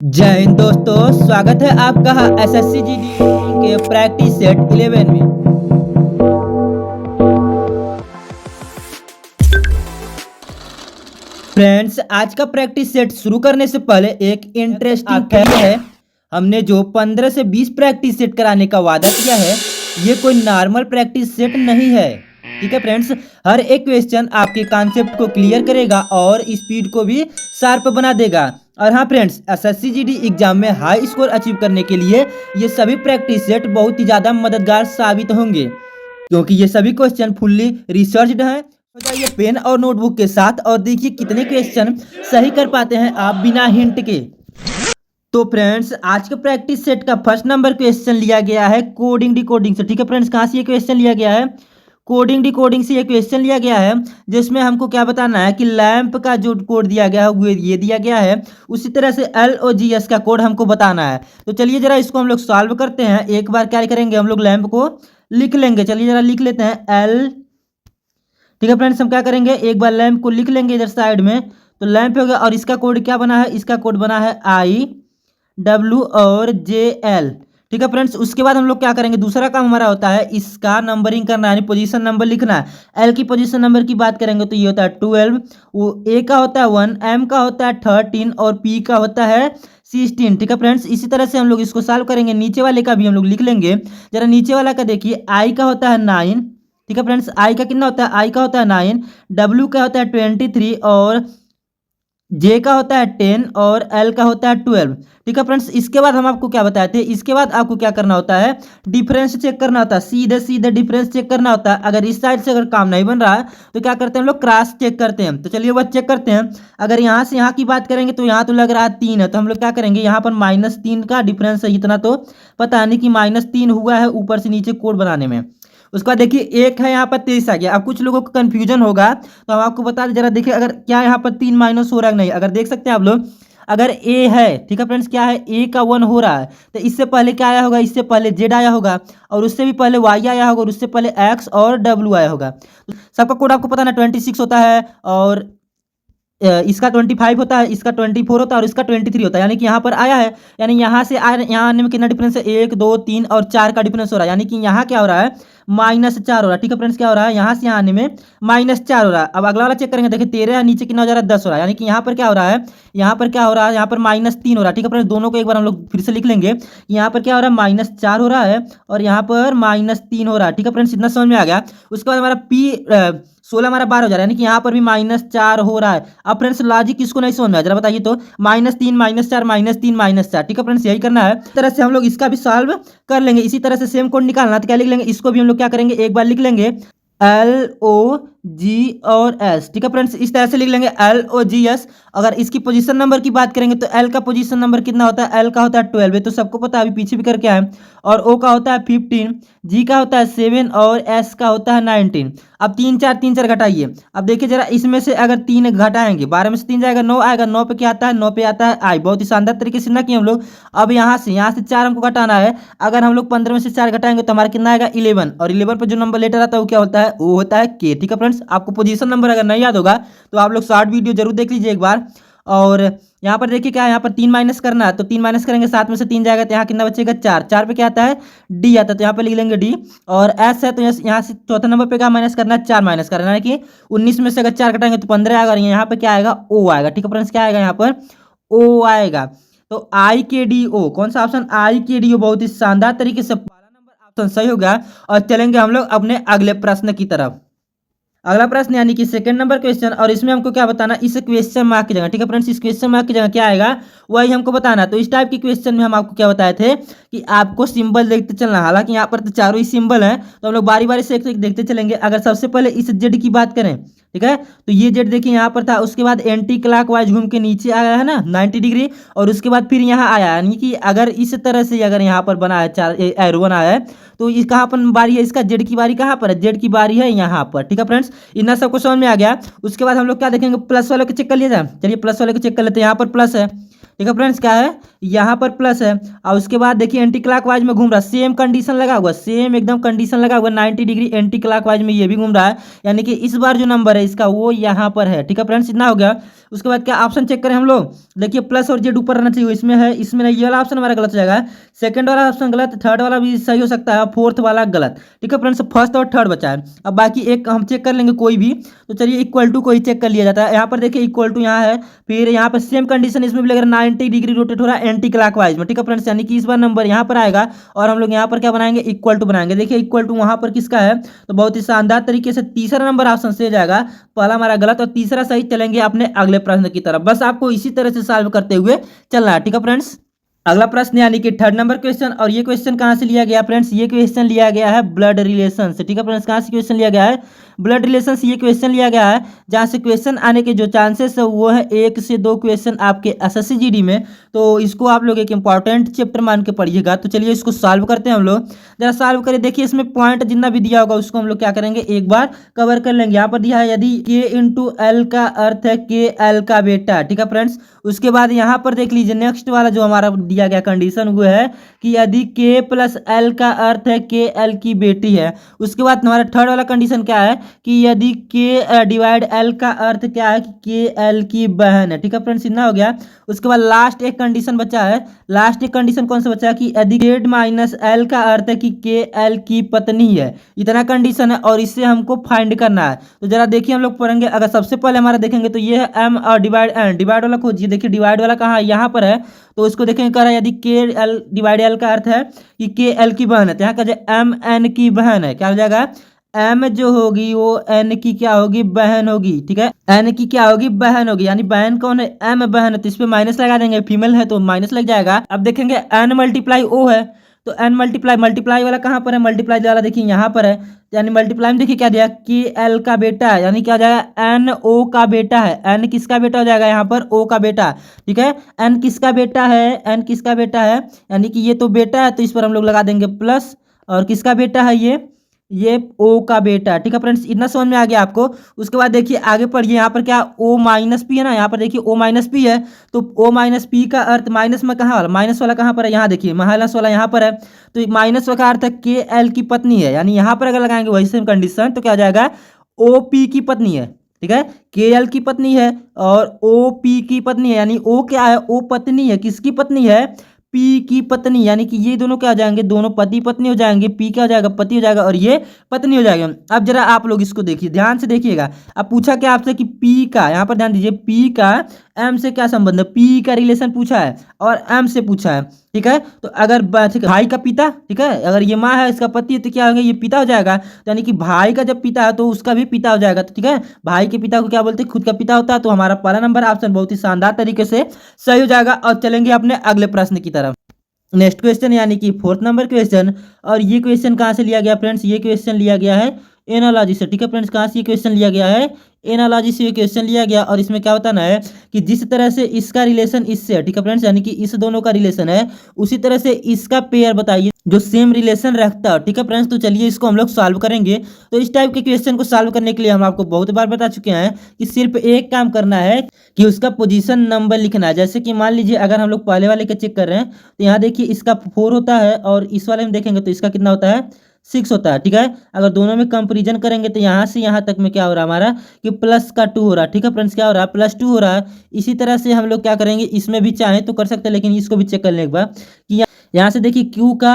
जय हिंद दोस्तों, स्वागत है आपका एसएससी जीडी के प्रैक्टिस सेट 11 में। फ्रेंड्स, आज का प्रैक्टिस सेट शुरू करने से पहले एक इंटरेस्टिंग फैक्ट है। हमने जो 15 से 20 प्रैक्टिस सेट कराने का वादा किया है, ये कोई नॉर्मल प्रैक्टिस सेट नहीं है। ठीक है फ्रेंड्स, हर एक क्वेश्चन आपके कॉन्सेप्ट को क्लियर करेगा और स्पीड को भी शार्प बना देगा। और हाँ फ्रेंड्स, एसएससी जीडी एग्जाम में हाई स्कोर अचीव करने के लिए ये सभी प्रैक्टिस सेट बहुत ही ज़्यादा मददगार साबित होंगे, क्योंकि ये सभी क्वेश्चन फुल्ली रिसर्च्ड हैं। हो जाइए पेन और नोटबुक के साथ और देखिए कितने क्वेश्चन सही कर पाते हैं आप बिना हिंट के। तो फ्रेंड्स, आज के प्रैक्टिस सेट का फर्स्ट नंबर क्वेश्चन लिया गया है कोडिंग डिकोडिंग से। ठीक है फ्रेंड्स, कहाँ से ये क्वेश्चन लिया गया है? कोडिंग डिकोडिंग से ये क्वेश्चन लिया गया है, जिसमें हमको क्या बताना है कि लैंप का जो कोड दिया गया है वो ये दिया गया है, उसी तरह से LOGS का कोड हमको बताना है। तो चलिए जरा इसको हम लोग सॉल्व करते हैं। एक बार क्या करेंगे, हम लोग लैंप को लिख लेंगे। चलिए जरा लिख लेते हैं L। ठीक है फ्रेंड्स, हम क्या करेंगे, एक बार लैंप को लिख लेंगे इधर साइड में। तो लैंप हो गया और इसका कोड क्या बना है, इसका कोड बना है IW और JL। ठीक है फ्रेंड्स, उसके बाद हम लोग क्या करेंगे, दूसरा काम हमारा होता है इसका नंबरिंग करना है, यानी पोजीशन नंबर लिखना है। एल की पोजीशन नंबर की बात करेंगे तो ये होता है 12, वो ए का होता है 1, एम का होता है 13 और पी का होता है 16। ठीक है फ्रेंड्स, इसी तरह से हम लोग इसको सॉल्व करेंगे। नीचे वाले का भी हम लोग लिख लेंगे। जरा नीचे वाला का देखिए, आई का होता है 9। ठीक है फ्रेंड्स, आई का कितना होता है, आई का होता है 9, डब्ल्यू का होता है 23 और जे का होता है 10 और एल का होता है 12। ठीक है फ्रेंड्स, इसके बाद हम आपको क्या बताए थे, इसके बाद आपको क्या करना होता है, डिफरेंस चेक करना होता है। सीधे सीधे डिफरेंस चेक करना होता है। अगर इस साइड से अगर काम नहीं बन रहा है तो क्या करते हैं हम लोग, क्रॉस चेक करते हैं। तो चलिए वह चेक करते हैं। अगर यहाँ से यहाँ की बात करेंगे तो यहाँ तो लग रहा है 3 है, तो हम लोग क्या करेंगे, यहाँ पर -3 का डिफरेंस है। इतना तो पता नहीं कि -3 हुआ है ऊपर से नीचे कोड बनाने में। उसके बाद देखिए एक है यहाँ पर 23 आ गया। अब कुछ लोगों को कंफ्यूजन होगा, तो हम आपको बता दें। जरा देखिए अगर क्या यहाँ पर 3 माइनस हो रहा है नहीं, अगर देख सकते हैं आप लोग, अगर ए है, ठीक है फ्रेंड्स, क्या है, ए का 1 हो रहा है, तो इससे पहले क्या आया होगा, इससे पहले जेड आया होगा और उससे भी पहले वाई आया होगा और उससे पहले एक्स और डब्ल्यू आया होगा। तो सबका कोड आपको पता ना, 26 होता है और इसका 25 होता है, इसका 24 होता है और इसका 23 होता है। यानी कि यहाँ पर आया है, यानी यहाँ से यहाँ आने में कितना डिफरेंस है, 1 2 3 और 4 का डिफरेंस हो रहा है। यानी कि यहाँ क्या हो रहा है, -4 हो रहा है। ठीक है फ्रेंड्स, क्या हो रहा है, यहाँ से यहाँ आने में -4 हो रहा है। अब अगला वाला चेक करेंगे, देखिए 13 है, नीचे कितना हो जा रहा है, 10 हो रहा है। यानी कि यहाँ पर क्या हो रहा है, यहाँ पर क्या हो रहा है, यहाँ पर -3 हो रहा है। ठीक है फ्रेंड्स, दोनों को एक बार हम लोग फिर से लिख लेंगे। यहाँ पर क्या हो रहा है, -4 हो रहा है और यहाँ पर -3 हो रहा है। ठीक है फ्रेंड्स, इतना समझ में आ गया। उसके बाद हमारा P 16 हमारा 12 हो जा रहा है, यानी कि यहाँ पर भी -4 हो रहा है। अब फ्रेंड्स लॉजिक किसको नहीं समझ में आया, जरा बताइए तो। -3 -4 -3 -4। ठीक है फ्रेंड्स, यही करना है। इस तरह से हम लोग इसका भी सॉल्व कर लेंगे। इसी तरह से सेम कोड निकालना, तो क्या लिख लेंगे, इसको भी हम लोग क्या करेंगे, एक बार लिख लेंगे LOG और S। ठीक है फ्रेंड्स, इस तरह से लिख लेंगे LOGS। अगर इसकी पोजीशन नंबर की बात करेंगे तो L का पोजीशन नंबर कितना होता है, L का होता है 12, ये तो सबको पता है, अभी पीछे भी करके आए। और O का होता है 15, G का होता है 7 और S का होता है 19। अब 3 4 घटाइए। अब देखिए जरा, इसमें से अगर 3 घटाएंगे, 12 में से 3 जाएगा, 9 आएगा। 9 पे क्या आता है, 9 पे आता है आई। बहुत ही शानदार तरीके से ना किए हम लोग। अब यहाँ से 4 हमको घटाना है। अगर हम लोग 15 में से 4 घटाएंगे तो हमारा कितना आएगा, 11। और 11 पर जो नंबर लेटर आता है वो क्या होता है, वो होता है के। ठीक है फ्रेंड्स, आपको पोजीशन नंबर अगर नहीं याद होगा तो आप लोग शॉर्ट वीडियो जरूर देख लीजिए एक बार। और यहाँ पर देखिए क्या है, यहाँ पर 3 माइनस करना है, तो 3 माइनस करेंगे, 7 में से 3 जाएगा तो यहाँ कितना बचेगा, 4। 4 पे क्या आता है, डी आता है, तो यहाँ पर लिख लेंगे डी। और एस है तो यहाँ से चौथा नंबर पे क्या माइनस करना है, 4 माइनस करना है, कि 19 में से अगर 4 घटाएंगे तो 15 आएगा और यहाँ पे क्या आएगा, ओ आएगा। ठीक है फ्रेंड्स, क्या आएगा, यहाँ पर ओ आएगा। तो IKDO, कौन सा ऑप्शन, IKDO, बहुत ही शानदार तरीके से पहला नंबर ऑप्शन सही होगा। और चलेंगे हम लोग अपने अगले प्रश्न की तरफ। अगला प्रश्न यानी कि सेकंड नंबर क्वेश्चन, और इसमें हमको क्या बताना, इस क्वेश्चन मार्क की जगह, ठीक है फ्रेंड्स, इस क्वेश्चन मार्क की जगह क्या आएगा वही हमको बताना। तो इस टाइप की क्वेश्चन में हम आपको क्या बताए थे कि आपको सिंबल देखते चलना। हालांकि यहाँ पर तो चारों ही सिंबल हैं, तो हम लोग बारी बारी से एक देखते चलेंगे। अगर सबसे पहले इस जेड की बात करें, ठीक है, तो ये जेड देखिए यहाँ पर था, उसके बाद एंटी क्लॉक वाइज घूम के नीचे आया है ना 90 डिग्री, और उसके बाद फिर यहाँ आया। यानी कि अगर इस तरह से अगर यहाँ पर बना है, 4 एरो बना है, तो इस कहाँ पर बारी है, इसका जेड की बारी कहाँ पर है, जेड की बारी है यहाँ पर। ठीक है फ्रेंड्स, इतना सबको समझ में आ गया। उसके बाद हम लोग क्या देखेंगे, प्लस वाले को चेक कर लिया जाए। चलिए प्लस वाले को चेक कर लेते हैं। यहाँ पर प्लस है, ठीक है फ्रेंड्स, क्या है, यहाँ पर प्लस है। और उसके बाद देखिए एंटी क्लॉकवाइज में घूम रहा है, सेम कंडीशन लगा हुआ, सेम एकदम कंडीशन लगा हुआ, 90 डिग्री एंटी क्लॉकवाइज में ये भी घूम रहा है। यानी कि इस बार जो नंबर है इसका वो यहाँ पर है। ठीक है फ्रेंड्स, इतना हो गया। उसके बाद क्या ऑप्शन चेक करें हम लोग, देखिए प्लस और जेड ऊपर रहना चाहिए, इसमें है, इसमें नहीं, ये वाला ऑप्शन हमारा गलत हो जाएगा, सेकंड वाला ऑप्शन गलत, थर्ड वाला भी सही हो सकता है, फोर्थ वाला गलत। ठीक है फ्रेंड्स, फर्स्ट और थर्ड बचा है। अब बाकी एक हम चेक कर लेंगे कोई भी, तो चलिए इक्वल टू को ही चेक कर लिया जाता है। यहाँ पर देखिए इक्वल टू यहाँ है, फिर यहाँ पर सेम कंडीशन इसमें भी लग रहा है 90 डिग्री रोटेट हो रहा है एंटी क्लॉकवाइज में। ठीक है फ्रेंड्स, यानी कि इस बार नंबर यहाँ पर आएगा और हम लोग यहाँ पर क्या बनाएंगे, इक्वल टू बनाएंगे। देखिए इक्वल टू वहाँ पर किसका है, तो बहुत ही शानदार तरीके से तीसरा नंबर ऑप्शन से जाएगा, पहला हमारा गलत और तीसरा सही। चलेंगे अपने अगले प्रश्न की तरफ, बस आपको इसी तरह से सॉल्व करते हुए चलना है। ठीक है फ्रेंड्स, अगला प्रश्न यानी कि थर्ड नंबर क्वेश्चन, और ये क्वेश्चन कहाँ से लिया गया फ्रेंड्स, ये क्वेश्चन लिया गया है ब्लड रिलेशन से। ठीक है फ्रेंड्स, कहाँ से क्वेश्चन लिया गया है, ब्लड रिलेशन से ये क्वेश्चन लिया गया है, जहाँ से क्वेश्चन आने के जो चांसेस है वो है 1 से 2 क्वेश्चन आपके एसएससी जीडी में। तो इसको आप लोग एक इंपॉर्टेंट चैप्टर मान के पढ़िएगा। तो चलिए इसको सॉल्व करते हैं हम लोग, जरा सॉल्व करें। देखिए इसमें पॉइंट जितना भी दिया होगा उसको हम लोग क्या करेंगे, एक बार कवर कर लेंगे। यहाँ पर दिया है यदि के इंटू एल का अर्थ है के एल का बेटा। ठीक है फ्रेंड्स, उसके बाद यहाँ पर देख लीजिए नेक्स्ट वाला जो हमारा दिया गया कंडीशन वो है कि यदि के प्लस एल का अर्थ है के एल की बेटी है। उसके बाद हमारा थर्ड वाला कंडीशन क्या है कि यदि के डिवाइड एल का अर्थ क्या है कि के एल की बहन है। ठीक है फ्रेंड्स, इतना हो गया। उसके बाद लास्ट एक कंडीशन बचा है, लास्ट एक कंडीशन कौन सा बचा है कि यदि जेड माइनस एल का अर्थ है कि के एल की पत्नी है। इतना कंडीशन है और इससे हमको फाइंड करना है। तो जरा देखिए हम लोग पढ़ेंगे, अगर सबसे पहले हमारा देखेंगे तो ये है एम और डिवाइड एन, डिवाइड वाला खोजिए। देखिए डिवाइड वाला कहाँ है, यहाँ पर है, तो इसको देखेंगे कह रहा है यदि के एल डिवाइड एल का अर्थ है कि के एल की बहन है, तो यहाँ का जो एम एन की बहन है क्या हो जाएगा, एम जो होगी वो एन की क्या होगी, बहन होगी। ठीक है, एन की क्या होगी, बहन होगी, यानी बहन कौन है, एम बहन है, तो इस पे माइनस लगा देंगे, फीमेल है तो माइनस लग जाएगा। अब देखेंगे एन मल्टीप्लाई ओ है, तो एन मल्टीप्लाई, मल्टीप्लाई वाला कहाँ पर है, मल्टीप्लाई वाला देखिए यहाँ पर है, यानी मल्टीप्लाई में देखिए क्या दिया, के एल का बेटा है, यानी क्या हो जाएगा, एन ओ का बेटा है। एन किसका बेटा हो जाएगा यहाँ पर, ओ का बेटा। ठीक है, एन किसका बेटा है, एन किसका बेटा है, यानी कि ये तो बेटा है, तो इस पर हम लोग लगा देंगे प्लस, और किसका बेटा है ये ओ का बेटा। ठीक है फ्रेंड्स, इतना समझ में आ गया आपको। उसके बाद देखिए आगे पढ़िए, यहाँ पर क्या ओ माइनस पी है ना, यहाँ पर देखिए ओ माइनस पी है, तो ओ माइनस पी का अर्थ माइनस में कहाँ वाला, माइनस वाला कहाँ पर है, यहाँ देखिए माइनस वाला यहाँ पर है, तो माइनस का अर्थ है के एल की पत्नी है, यानी यहाँ पर अगर लगाएंगे वही सेम कंडीशन तो क्या हो जाएगा, ओ पी की पत्नी है। ठीक है, के एल की पत्नी है और ओ पी की पत्नी है, यानी ओ क्या है, ओ पत्नी है, किसकी पत्नी है, पी की पत्नी, यानी कि ये दोनों क्या हो जाएंगे, दोनों पति पत्नी हो जाएंगे, पी क्या हो जाएगा, पति हो जाएगा और ये पत्नी हो जाएगा। अब जरा आप लोग इसको देखिए, ध्यान से देखिएगा। अब पूछा क्या आपसे कि पी का, यहाँ पर ध्यान दीजिए, पी का एम से क्या संबंध है, पी का रिलेशन पूछा है और एम से पूछा है। ठीक है, तो अगर ठीक है, भाई का पिता, ठीक है, अगर ये माँ है इसका पति है तो क्या होगा, ये पिता हो जाएगा, तो यानी कि भाई का जब पिता है तो उसका भी पिता हो जाएगा। तो ठीक है, भाई के पिता को क्या बोलते हैं, खुद का पिता होता है। तो हमारा पहला नंबर ऑप्शन बहुत ही शानदार तरीके से सही हो जाएगा। और चलेंगे अपने अगले प्रश्न की तरफ, नेक्स्ट क्वेश्चन यानी कि फोर्थ नंबर क्वेश्चन। और ये क्वेश्चन कहाँ से लिया गया फ्रेंड्स, ये क्वेश्चन लिया गया है एनालॉजी से। ठीक है फ्रेंड्स, कहाँ से ये क्वेश्चन लिया गया है, एनालॉजी से ये क्वेश्चन लिया गया। और इसमें क्या बताना है कि जिस तरह से इसका रिलेशन इससे है, ठीक है फ्रेंड्स, यानी कि इस दोनों का रिलेशन है, उसी तरह से इसका पेयर बताइए जो सेम रिलेशन रखता है। ठीक है फ्रेंड्स, तो चलिए इसको हम लोग सॉल्व करेंगे। तो इस टाइप के क्वेश्चन को सॉल्व करने के लिए हम आपको बहुत बार बता चुके हैं कि सिर्फ एक काम करना है कि उसका पोजीशन नंबर लिखना है। जैसे कि मान लीजिए अगर हम लोग पहले वाले का चेक कर रहे हैं तो यहाँ देखिए इसका 4 होता है और इस वाले में देखेंगे तो इसका कितना होता है, 6 होता है। ठीक है, अगर दोनों में कंपेरिजन करेंगे तो यहाँ से यहाँ तक में क्या हो रहा है हमारा कि प्लस का 2 हो रहा है। ठीक है फ्रेंड्स, क्या हो रहा है, +2 हो रहा है। इसी तरह से हम लोग क्या करेंगे, इसमें भी चाहें तो कर सकते हैं, लेकिन इसको भी चेक कर लें एक बार कि यहाँ से देखिए Q का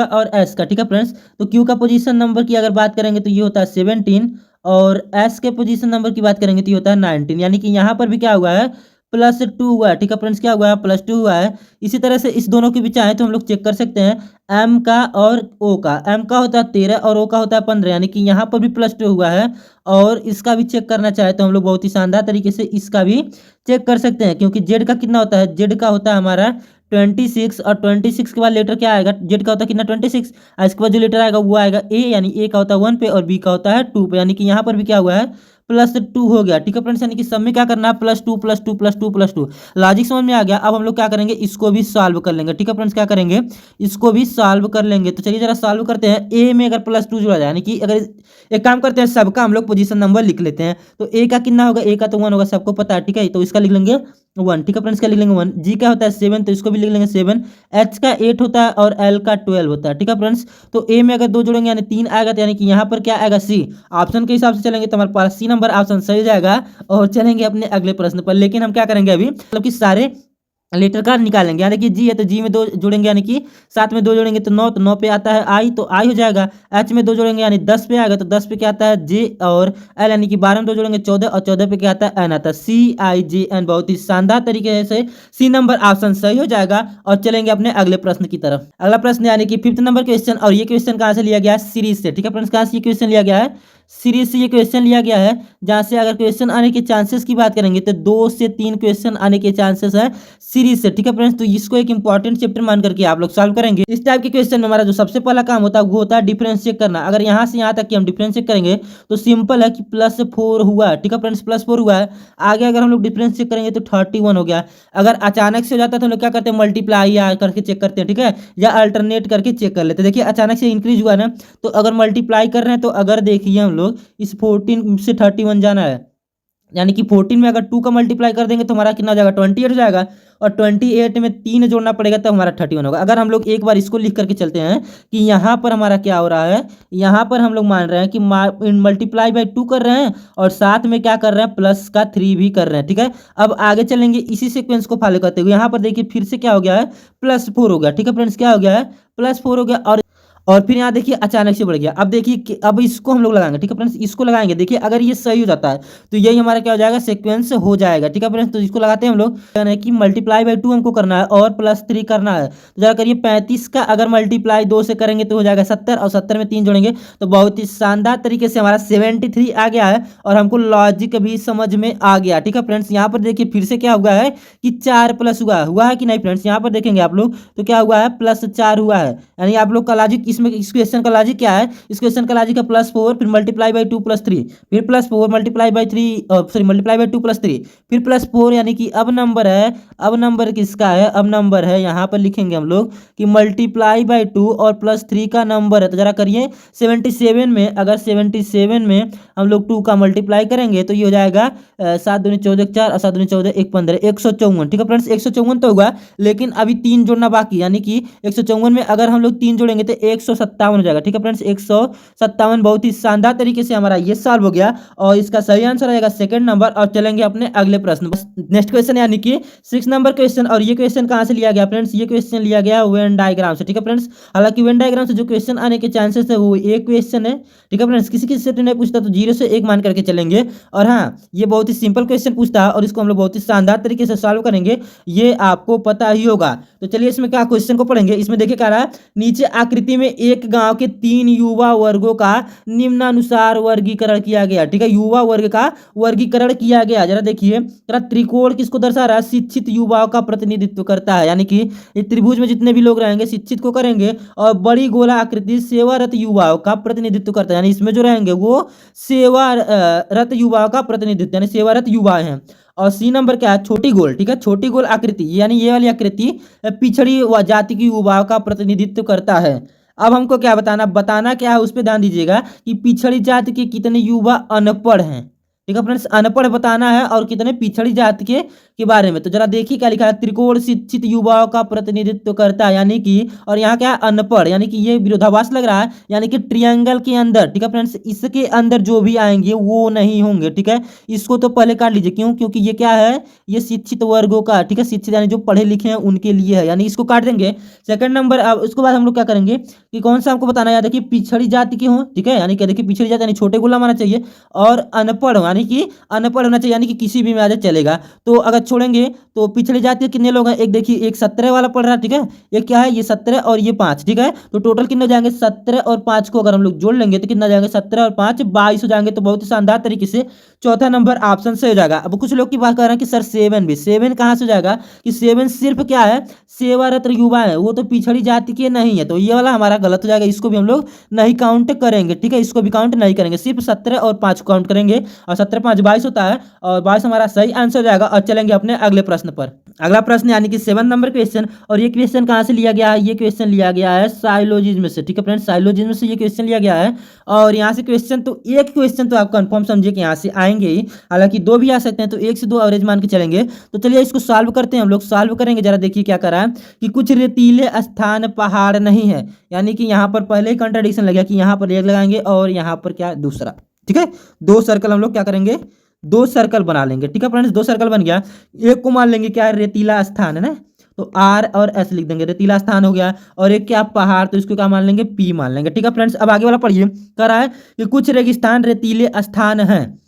और S का। ठीक है फ्रेंड्स, तो Q का पोजीशन नंबर की अगर बात करेंगे तो ये होता है 17 और S के पोजीशन नंबर की बात करेंगे तो ये होता है 19, यानी कि यहाँ पर भी क्या हुआ है, +2 हुआ है। ठीक है फ्रेंड्स, क्या हुआ है, +2 हुआ है। इसी तरह से इस दोनों के भी चाहे तो हम लोग चेक कर सकते हैं, M का और O का। M का होता है 13 और O का होता है 15, यानी कि यहाँ पर भी +2 हुआ है। और इसका भी चेक करना चाहे तो हम लोग बहुत ही शानदार तरीके से इसका भी चेक कर सकते हैं, क्योंकि Z का कितना होता है, Z का होता है हमारा 26 और 26 के बाद लेटर क्या आएगा, Z का होता है कितना 26, और इसके बाद जो लेटर आएगा वो आएगा A, यानी A का होता है 1 पे और B का होता है 2 पे, यानी कि यहाँ पर भी क्या हुआ है, +2 हो गया। ठीक है फ्रेंड्स, यानी कि सब में क्या करना है, +2 लॉजिक समझ में आ गया। अब हम लोग क्या करेंगे, इसको भी सॉल्व कर लेंगे। ठीक है फ्रेंड्स, क्या करेंगे, इसको भी सॉल्व कर लेंगे। तो चलिए जरा सॉल्व करते हैं। ए में अगर +2 जोड़ा जाए, यानी कि अगर एक काम करते हैं, सबका हम लोग पोजीशन नंबर लिख लेते हैं। तो ए का कितना होगा, ए का तो 1 होगा, सबको पता है। ठीक है, तो इसका लिख लेंगे 1, ठीक है फ्रेंड्स, क्या लिख लेंगे 1। जी का होता है 7, तो इसको भी लिख लेंगे 7। एच का 8 होता है और एल का 12 होता है, ठीक है फ्रेंड्स। तो ए में अगर 2 जोड़ेंगे यानी 3 आएगा, तो यानी कि यहाँ पर क्या आएगा सी। ऑप्शन के हिसाब से चलेंगे तो हमारे पास सी नंबर ऑप्शन सही हो जाएगा। और चलेंगे अपने अगले प्रश्न पर, लेकिन हम क्या करेंगे अभी, मतलब कि सारे लेटर का निकालेंगे। यानी कि जी है तो जी में 2 जोड़ेंगे, यानी कि 7 में 2 जोड़ेंगे तो 9, तो 9 पे आता है आई, तो आई हो जाएगा। एच में 2 जोड़ेंगे यानी 10 पे आएगा, तो 10 पे क्या आता है जे। और एल यानी कि 12 में 2 जोड़ेंगे 14, और 14 पे क्या आता है एन आता है, CIJN। बहुत ही शानदार तरीके से सी नंबर ऑप्शन सही हो जाएगा। और चलेंगे अपने अगले प्रश्न की तरफ। अगला प्रश्न यानी कि 5th नंबर क्वेश्चन, और ये क्वेश्चन कहाँ से लिया गया है, सीरीज से, ठीक है फ्रेंड्स। कहाँ से ये क्वेश्चन लिया गया है, सीरीज से ये क्वेश्चन लिया गया है। जहां से अगर क्वेश्चन आने के चांसेस की बात करेंगे तो 2 से 3 क्वेश्चन आने के चांसेस है सीरीज से, ठीक है फ्रेंड्स। तो इसको एक इंपॉर्टेंट चैप्टर मान करके आप लोग सॉल्व करेंगे। इस टाइप के क्वेश्चन में हमारा जो सबसे पहला काम होता है वो होता है डिफरेंस चेक करना। अगर यहाँ से यहाँ तक कि हम डिफरेंस चेक करेंगे तो सिंपल है कि +4 हुआ है, ठीक है फ्रेंड्स, +4 हुआ है। आगे अगर हम लोग डिफरेंस चेक करेंगे तो 31 हो गया। अगर अचानक से हो जाता है तो हम लोग क्या करते हैं, मल्टीप्लाई या करके चेक करते हैं, ठीक है, या अल्टरनेट करके चेक कर लेते हैं। देखिए अचानक से इंक्रीज हुआ ना, तो अगर मल्टीप्लाई कर रहे हैं तो अगर देखिए हम लोग इस 14 से 31 जाना है, यानी कि 14 में अगर 2 का मल्टीप्लाई कर देंगे तो हमारा कितना हो जाएगा, 28 हो जाएगा। और 28 में 3 जोड़ना पड़ेगा तब हमारा 31 होगा। अगर हम लोग एक बार इसको लिख करके चलते हैं कि यहाँ पर हमारा क्या हो रहा है, यहाँ पर हम लोग मान रहे हैं कि मल्टीप्लाई बाई 2 कर रहे हैं और साथ में क्या कर रहे हैं, प्लस का 3 भी कर रहे हैं, ठीक है। अब आगे चलेंगे इसी सीक्वेंस को फॉलो करते हुए। यहाँ पर देखिए फिर से क्या हो गया है, +4 हो गया, ठीक है फ्रेंड्स, क्या हो गया है, +4 हो गया। और फिर यहाँ देखिए अचानक से बढ़ गया। अब देखिए अब इसको हम लोग लगाएंगे, ठीक है फ्रेंड्स, इसको लगाएंगे। देखिए अगर ये सही हो जाता है तो यही हमारा क्या हो जाएगा, सीक्वेंस हो जाएगा, ठीक है फ्रेंड्स। तो इसको लगाते हैं हम लोग, कि मल्टीप्लाई बाई 2 हमको करना है और +3 करना है। तो जरा करिए 35 का अगर मल्टीप्लाई 2 से करेंगे तो हो जाएगा 70, और 70 में 3 जोड़ेंगे तो बहुत ही शानदार तरीके से हमारा 73 आ गया है। और हमको लॉजिक भी समझ में आ गया, ठीक है फ्रेंड्स। यहाँ पर देखिए फिर से क्या हुआ है कि 4 प्लस हुआ है कि नहीं फ्रेंड्स। यहाँ पर देखेंगे आप लोग तो क्या हुआ है, +4 हुआ है। यानी आप लोग का लॉजिक इसमें, इस क्वेश्चन का लॉजिक क्या है, इस क्वेश्चन का लॉजिक है +4 फिर मल्टीप्लाई बाई 2 +3 फिर +4 multiply by 3 sorry multiply by 2 +3 फिर +4, यानी कि अब नंबर है, अब नंबर किसका है, अब नंबर है यहाँ पर लिखेंगे हम लोग कि मल्टीप्लाई बाई 2 और +3 का नंबर है। तो जरा करिए 77 में, अगर 77 में हम लोग 2 का मल्टीप्लाई करेंगे तो ये हो जाएगा 7 दूनी 14 4 और 7 दूनी 14 1 15 154, ठीक है फ्रेंड्स। 154 तो होगा, लेकिन अभी 3 जोड़ना बाकी, यानी कि 154 में अगर हम लोग 3 जोड़ेंगे तो 157 हो जाएगा, ठीक है फ्रेंड्स, 157। बहुत ही शानदार तरीके से हमारा ये सॉल्व हो गया और इसका सही आंसर आएगा सेकंड नंबर। और चलेंगे अपने अगले प्रश्न, नेक्स्ट क्वेश्चन यानी कि 6 नंबर क्वेश्चन। और ये क्वेश्चन कहाँ से लिया गया फ्रेंड्स, ये क्वेश्चन लिया गया वेन डायग्राम से, ठीक है फ्रेंड्स। हालांकि वेन डायग्राम से जो क्वेश्चन आने के चांसेस है वो एक क्वेश्चन है, ठीक है फ्रेंड्स। किसी से नहीं पूछता तो 0 से 1 मान करके चलेंगे। और हाँ, ये बहुत ही सिंपल क्वेश्चन पूछता है और इसको हम लोग बहुत ही शानदार तरीके से सॉल्व करेंगे, ये आपको पता ही होगा। तो चलिए इसमें क्या क्वेश्चन को पढ़ेंगे। इसमें देखिए क्या रहा है, नीचे आकृति में एक गांव के 3 युवा वर्गों का निम्नानुसार वर्गीकरण किया गया, ठीक है, युवा वर्ग का वर्गीकरण किया गया। जरा देखिए, जरा त्रिकोण किसको दर्शा रहा है, शिक्षित युवाओं का प्रतिनिधित्व करता है, यानी कि ये त्रिभुज में जितने भी लोग रहेंगे शिक्षित को करेंगे। और बड़ी गोला आकृति सेवारत युवाओं का प्रतिनिधित्व करता है, यानी इसमें जो रहेंगे वो सेवारत युवाओं का प्रतिनिधित्व, यानी सेवारत युवा हैं। और सी नंबर क्या है, छोटी गोल, ठीक है, छोटी गोल आकृति, यानी ये वाली आकृति पिछड़ी जाति की युवाओं का प्रतिनिधित्व करता है। अब हमको क्या बताना क्या है, उस पर ध्यान दीजिएगा कि पिछड़ी जाति के कितने युवा अनपढ़ हैं, ठीक है फ्रेंड्स, अनपढ़ बताना है और कितने पिछड़ी जाति के बारे में। तो जरा देखिए क्या लिखा है, त्रिकोण शिक्षित युवाओं का प्रतिनिधित्व करता है, यानी कि, और यहाँ क्या है अनपढ़, यानी कि ये विरोधाभास लग रहा है, यानी कि ट्रियांगल के अंदर, ठीक है फ्रेंड्स, इसके अंदर जो भी आएंगे वो नहीं होंगे, ठीक है। इसको तो पहले काट लीजिए, क्यों, क्योंकि ये क्या है, ये शिक्षित वर्गों का, ठीक है, शिक्षित यानी जो पढ़े लिखे हैं उनके लिए है, यानी इसको काट देंगे। सेकंड नंबर, अब उसके बाद हम लोग क्या करेंगे कि कौन सा हमको बताना है, देखिए पिछड़ी जाति के हो, ठीक है, यानी कि देखिए पिछड़ी जाति यानी छोटे गोला माना चाहिए, और अनपढ़ यानी कि अनपढ़ होना चाहिए, यानी कि किसी भी में आ जाए चलेगा। तो अगर छोड़ेंगे तो पिछड़ी जाति के कितने लोग हैं, एक देखिए, एक 17 वाला पढ़ रहा है, ठीक है, ये क्या है, ये 17 और ये 5, ठीक है। तो टोटल कितने हो जाएंगे, 17 और 5 को अगर हम लोग जोड़ लेंगे तो कितना जाएंगे, 17 और 5 22 हो जाएंगे। तो बहुत ही शानदार तरीके से चौथा नंबर ऑप्शन से हो जाएगा। अब कुछ लोग की बात कर रहे हैं कि सर 7 भी, 7 कहाँ से हो जाएगा, कि 7 सिर्फ क्या है, सेवारत युवा है, वो तो पिछड़ी जाति के नहीं है, तो ये वाला हमारा गलत हो जाएगा, इसको भी हम लोग नहीं काउंट करेंगे, ठीक है, इसको भी काउंट नहीं करेंगे, सिर्फ 17 और 5 काउंट करेंगे। और 17 5 22 होता है, और 22 हमारा सही आंसर हो जाएगा। और चलेंगे अपने अगले प्रश्न पर। अगला प्रश्न यानी कि 7 नंबर क्वेश्चन, और ये क्वेश्चन कहाँ से लिया गया है? ये क्वेश्चन लिया गया है साइलोजिज्म में से, ठीक है फ्रेंड्स, साइलोजिज्म में से ये क्वेश्चन लिया गया है। और यहाँ से क्वेश्चन तो एक क्वेश्चन तो आप कंफर्म समझिए कि यहाँ से आएंगे ही, हालांकि दो भी आ सकते हैं, तो 1 से 2 एवरेज मान के चलेंगे। तो चलिए इसको सॉल्व करते हैं, हम लोग सॉल्व करेंगे। जरा देखिए क्या करा है कि कुछ रेतीले स्थान पहाड़ नहीं है, यानी कि यहाँ पर पहले ही कंट्राडिक्शन लग गया कि यहाँ पर एक लगाएंगे और यहाँ पर क्या दूसरा, ठीक है। दो सर्कल हम लोग क्या करेंगे, दो सर्कल बना लेंगे, ठीक है फ्रेंड्स, दो सर्कल बन गया। एक को मान लेंगे क्या है, रेतीला स्थान है ना, तो आर और एस लिख देंगे, रेतीला स्थान हो गया। और एक क्या पहाड़, तो इसको क्या मान लेंगे, पी मान लेंगे, ठीक है फ्रेंड्स। अब आगे वाला पढ़िए, कह रहा है कि कुछ रेगिस्तान रेतीले स्थान हैं,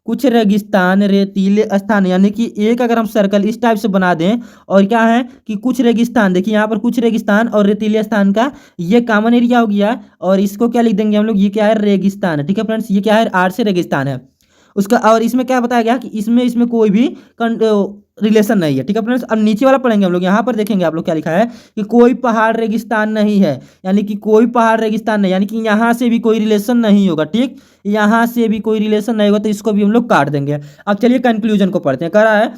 कुछ रेगिस्तान रेतीले स्थान, यानी कि एक अगर हम सर्कल इस टाइप से बना दें और क्या है कि कुछ रेगिस्तान, देखिए यहाँ पर कुछ रेगिस्तान और रेतीले स्थान का ये कॉमन एरिया हो गया, और इसको क्या लिख देंगे हम लोग, ये क्या है, रेगिस्तान है, ठीक है फ्रेंड्स। ये क्या है, आर से रेगिस्तान है उसका। और इसमें क्या बताया गया कि इसमें कोई भी रिलेशन नहीं है, ठीक है फ्रेंड्स। अब नीचे वाला पढ़ेंगे हम लोग, यहाँ पर देखेंगे आप लोग क्या लिखा है कि कोई पहाड़ रेगिस्तान नहीं है, यानी कि कोई पहाड़ रेगिस्तान नहीं, यानी कि यहाँ से भी कोई रिलेशन नहीं होगा, ठीक, यहाँ से भी कोई रिलेशन नहीं होगा, तो इसको भी हम लोग काट देंगे। अब चलिए कंक्लूजन को पढ़ते हैं। कह रहा है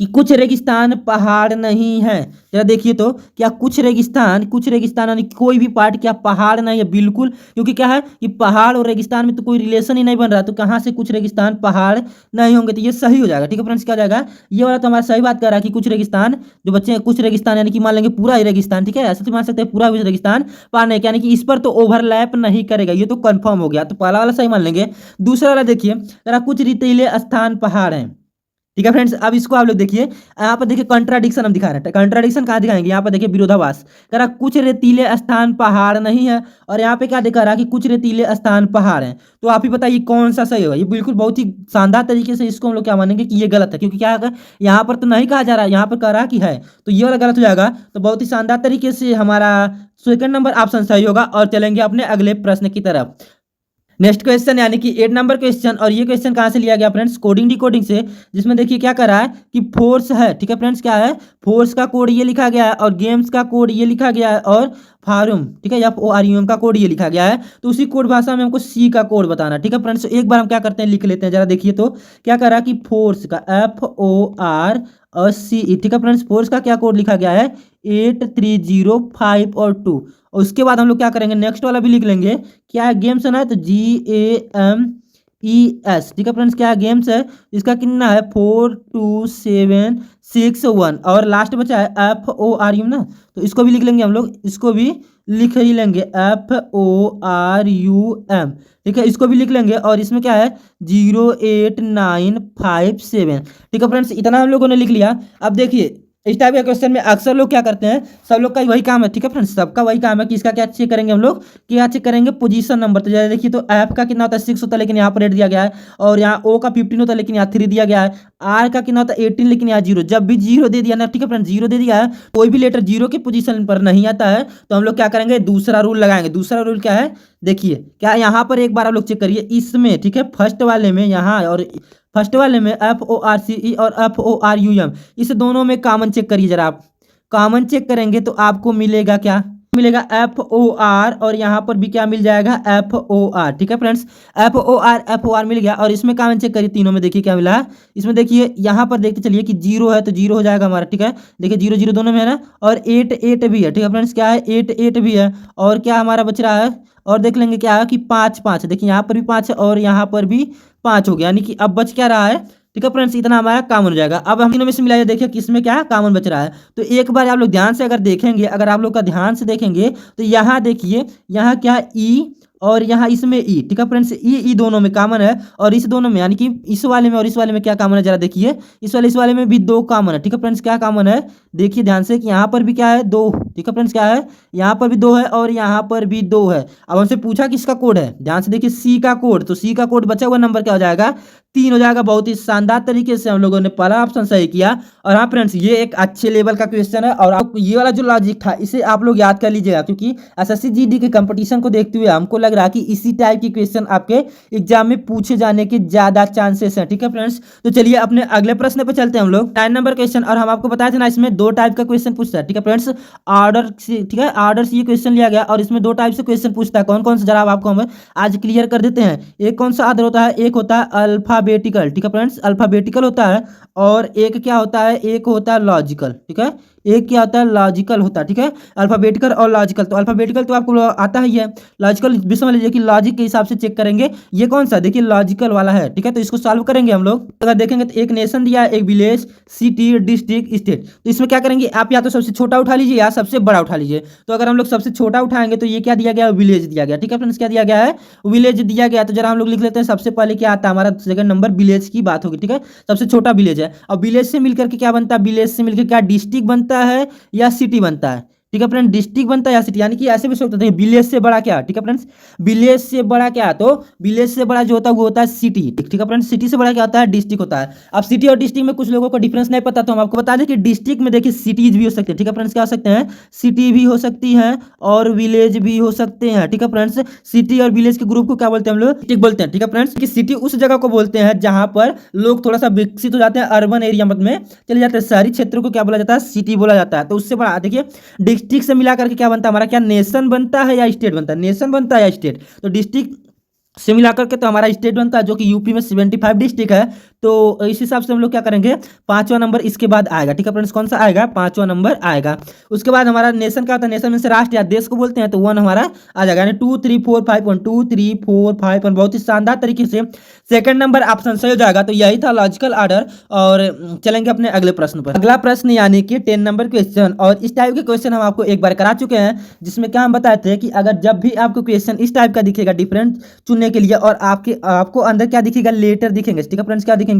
कि कुछ रेगिस्तान पहाड़ नहीं है, जरा देखिए तो क्या कुछ रेगिस्तान यानी कोई भी पार्ट क्या पहाड़ नहीं है, बिल्कुल, क्योंकि क्या है कि पहाड़ और रेगिस्तान में तो कोई रिलेशन ही नहीं बन रहा, तो कहाँ से कुछ रेगिस्तान पहाड़ नहीं होंगे, तो ये सही हो जाएगा, ठीक है फ्रेंड्स। क्या हो जाएगा, ये वाला तो हमारा सही बात कर रहा है कि कुछ रेगिस्तान, जो बच्चे हैं कुछ रेगिस्तान यानी कि मान लेंगे पूरा ही रेगिस्तान, ठीक है, ऐसे तो मान सकते हैं पूरा भी रेगिस्तान पहाड़ नहीं, यानी कि इस पर तो ओवरलैप नहीं करेगा, ये तो कंफर्म हो गया, तो पहला वाला सही मान लेंगे। दूसरा वाला देखिए, जरा कुछ रेतीले स्थान पहाड़ हैं, ठीक है फ्रेंड्स। अब इसको आप लोग देखिए, यहाँ पर देखिए कंट्राडिक्शन हम दिखा रहे हैं, कंट्राडिक्शन कहाँ दिखाएंगे, यहाँ पर देखिए विरोधाभास, कह रहा कुछ रेतीले स्थान पहाड़ नहीं है, और यहाँ पे क्या दिखा रहा है कि कुछ रेतीले स्थान पहाड़ हैं। तो आप ही बताइए कौन सा सही होगा। ये बिल्कुल बहुत ही शानदार तरीके से इसको हम लोग क्या मानेंगे कि ये गलत है, क्योंकि क्या है यहाँ पर तो नहीं कहा जा रहा है, यहाँ पर कह रहा कि है, तो ये वाला गलत हो जाएगा। तो बहुत ही शानदार तरीके से हमारा सेकंड नंबर ऑप्शन सही होगा। और चलेंगे अपने अगले प्रश्न की तरफ। नेक्स्ट क्वेश्चन यानी कि 8 नंबर क्वेश्चन, और ये क्वेश्चन कहाँ से लिया गया फ्रेंड्स, कोडिंग डिकोडिंग से, जिसमें देखिए क्या कर रहा है कि फोर्स है, ठीक है फ्रेंड्स, क्या है, फोर्स का कोड ये लिखा गया है, और गेम्स का कोड ये लिखा गया है, और फार्म, ठीक है, FORUM का कोड ये लिखा गया है। तो उसी कोड भाषा में हमको सी का कोड बताना, ठीक है फ्रेंड्स। एक बार हम क्या करते हैं, लिख लेते हैं, जरा देखिए तो क्या कर रहा है कि फोर्स का FOR और CE, ठीक है फ्रेंड्स, फोर्स का क्या कोड लिखा गया है 8305 और 2। और उसके बाद हम लोग क्या करेंगे, नेक्स्ट वाला भी लिख लेंगे, क्या है, गेम्स है ना, तो GAMES, ठीक है फ्रेंड्स, क्या गेम्स है, इसका कितना है 42761, और लास्ट बचा है FORUM ना, तो इसको भी लिख लेंगे हम लोग, इसको भी लिख ही लेंगे FORUM, ठीक है, इसको भी लिख लेंगे। और इसमें क्या है 08957, ठीक है फ्रेंड्स, इतना हम लोगों ने लिख लिया। अब देखिए इस टाइप के क्वेश्चन में अक्सर लोग क्या करते हैं, सब लोग का वही काम है, ठीक है फ्रेंड्स, सबका वही काम है कि इसका क्या चेक करेंगे हम लोग, क्या चेक करेंगे, पोजीशन नंबर। तो जैसे देखिए तो एफ का कितना होता है 6 होता है, लेकिन यहाँ पर 8 दिया गया है, और यहाँ ओ का 15 होता है, लेकिन यहाँ 3 दिया गया है, आर का कितना होता है 18, लेकिन यहाँ 0, जब भी 0 दे दिया ना, ठीक है फ्रेंड्स, 0 दे दिया है, कोई भी लेटर 0 की पोजीशन पर नहीं आता है, तो हम लोग क्या करेंगे, दूसरा रूल लगाएंगे। दूसरा रूल क्या है, देखिए क्या यहाँ पर एक बार आप लोग चेक करिए, इसमें ठीक है फर्स्ट वाले में यहाँ और फर्स्ट वाले में FORCE और FORUM, इस दोनों में कॉमन चेक करिए जरा आप, कॉमन चेक करेंगे तो आपको मिलेगा क्या, मिलेगा FOR, और यहाँ पर भी क्या मिल जाएगा FOR, ठीक है फ्रेंड्स, FOR मिल गया। और इसमें कॉमन चेक करिए, तीनों में देखिए क्या मिला है, इसमें देखिए यहाँ पर देखते चलिए कि 0 है तो 0 हो जाएगा हमारा, ठीक है, देखिए 0 0 दोनों में है ना, और 8 भी है, ठीक है फ्रेंड्स, क्या है 8 भी है, और क्या हमारा बच रहा है, और देख लेंगे क्या है कि 5 देखिए यहाँ पर भी 5 है, और यहाँ पर भी 5 हो गया, यानी कि अब बच क्या रहा है, ठीक है फ्रेंड्स, इतना हमारा कॉमन हो जाएगा। अब हम तीनों में से मिलाइए, देखिए किसमें क्या कॉमन बच रहा है। तो एक बार आप लोग ध्यान से अगर देखेंगे, अगर आप लोग का ध्यान से देखेंगे तो यहाँ देखिए, यहाँ क्या ई और यहाँ इसमें ई, ठीक है फ्रेंड्स, ई दोनों में कॉमन है, और इस दोनों में यानी कि इस वाले में और इस वाले में क्या कॉमन है, जरा देखिए, इस वाले में भी 2 कॉमन है, ठीक है फ्रेंड्स, क्या कॉमन है, देखिए ध्यान से कि यहाँ पर भी क्या है 2, ठीक है फ्रेंड्स, क्या है यहाँ पर भी 2 है, और यहाँ पर भी 2 है। अब हमसे पूछा किसका कोड है, ध्यान से देखिए सी का कोड, तो सी का कोड बचा हुआ नंबर क्या हो जाएगा 3 हो जाएगा। बहुत ही शानदार तरीके से हम लोगों ने पहला ऑप्शन सही किया। और हाँ फ्रेंड्स, ये एक अच्छे लेवल का क्वेश्चन है, और आप ये वाला जो लॉजिक था इसे आप लोग याद कर लीजिएगा, क्योंकि एसएससी जीडी के कंपटीशन को देखते हुए हमको लग रहा है कि इसी टाइप के क्वेश्चन आपके एग्जाम में पूछे जाने के ज्यादा चांसेस हैं, ठीक है फ्रेंड्स। तो चलिए अपने अगले प्रश्न पे चलते हैं हम लोग, 9 नंबर क्वेश्चन, और हम आपको बताए थे ना इसमें 2 टाइप का क्वेश्चन पूछता है, ठीक है फ्रेंड्स, ऑर्डर से, ठीक है, ऑर्डर से ये क्वेश्चन लिया गया, और इसमें 2 टाइप से क्वेश्चन पूछता है, कौन कौन से जरा आपको हम आज क्लियर कर देते हैं। एक कौन सा ऑर्डर होता है, एक होता है अल्फा अल्फाबेटिकल, ठीक है फ्रेंड्स, अल्फाबेटिकल होता है, और एक क्या होता है, एक होता है लॉजिकल, ठीक है, एक क्या होता है, लॉजिकल होता है, ठीक है, अल्फाबेटिकल और लॉजिकल। तो अल्फाबेटिकल तो आपको आता ही है, लॉजिकल भी समझ लीजिए कि लॉजिक के हिसाब से चेक करेंगे। ये कौन सा, देखिए लॉजिकल वाला है, ठीक है, तो इसको सॉल्व करेंगे हम लोग। अगर देखेंगे तो एक नेशन दिया है, एक विलेज, सिटी, डिस्ट्रिक्ट, स्टेट। तो इसमें क्या करेंगे आप, या तो सबसे छोटा उठा लीजिए या सबसे बड़ा उठा लीजिए। तो अगर हम लोग सबसे छोटा उठाएंगे तो ये क्या दिया गया, विलेज दिया गया, ठीक है फ्रेंड्स, क्या दिया गया है, विलेज दिया गया। तो जरा हम लोग लिख लेते हैं, सबसे पहले क्या आता है हमारा, सेकंड नंबर विलेज की बात होगी, ठीक है, सबसे छोटा विलेज है। और विलेज से मिलकर के क्या बनता है, विलेज से मिलकर क्या डिस्ट्रिक्ट बनता है या सिटी बनता है, ठीक है फ्रेंड, डिस्ट्रिक्ट बनता है या सिटी, यानी कि ऐसे भी सोच सकते हैं विलेज से बड़ा क्या, ठीक है फ्रेंड्स, विलेज से बड़ा क्या, तो विलेज से बड़ा जो होता है वो होता है सिटी, ठीक है फ्रेंड्स, सिटी से बड़ा क्या होता है, डिस्ट्रिक्ट होता है। अब सिटी और डिस्ट्रिक्ट में कुछ लोगों को डिफरेंस नहीं पता, तो हम आपको बता दें कि डिस्ट्रिक्ट में देखिए सिटीज भी हो सकते हैं, ठीक है फ्रेंड्स, क्या हो सकते हैं, सिटी भी हो सकती है और विलेज भी हो सकते हैं, ठीक है फ्रेंड्स। सिटी और विलेज के ग्रुप को क्या बोलते हैं हम लोग, डिस्ट्रिक्ट बोलते हैं, ठीक है फ्रेंड्स, कि सिटी उस जगह को बोलते हैं जहां पर लोग थोड़ा सा विकसित हो जाते हैं, अर्बन एरिया में चले जाते हैं, शहरी क्षेत्रों को क्या बोला जाता है, सिटी बोला जाता है। तो उससे बड़ा देखिए डिस्ट्रिक्ट से मिला करके क्या बनता है हमारा, क्या नेशन बनता है या स्टेट बनता है, नेशन बनता है या स्टेट। तो डिस्ट्रिक्ट से मिलाकर के तो हमारा स्टेट बनता है, जो कि यूपी में 75 डिस्ट्रिक्ट है। तो इस हिसाब से हम लोग क्या करेंगे, पांचवा नंबर इसके बाद आएगा, ठीक है फ्रेंड्स, कौन सा आएगा, पांचवा नंबर आएगा। उसके बाद हमारा नेशन क्या होता है, नेशन में से राष्ट्र या देश को बोलते हैं, तो 1 हमारा आ जाएगा, यानी 2 3 4 5 1 2 3 4 5 1, बहुत ही शानदार तरीके से सेकंड नंबर ऑप्शन सही हो जाएगा। तो यही था लॉजिकल ऑर्डर। और चलेंगे अपने अगले प्रश्न पर। अगला प्रश्न यानी कि 10 नंबर क्वेश्चन, और इस टाइप के क्वेश्चन हम आपको एक बार करा चुके हैं, जिसमें क्या हम बताए थे कि अगर जब भी आपको क्वेश्चन इस टाइप का दिखेगा डिफरेंट चुनने के लिए, और आपको अंदर क्या दिखेगा, लेटर दिखेंगे, ठीक है फ्रेंड्स, क्या दिखेंगे,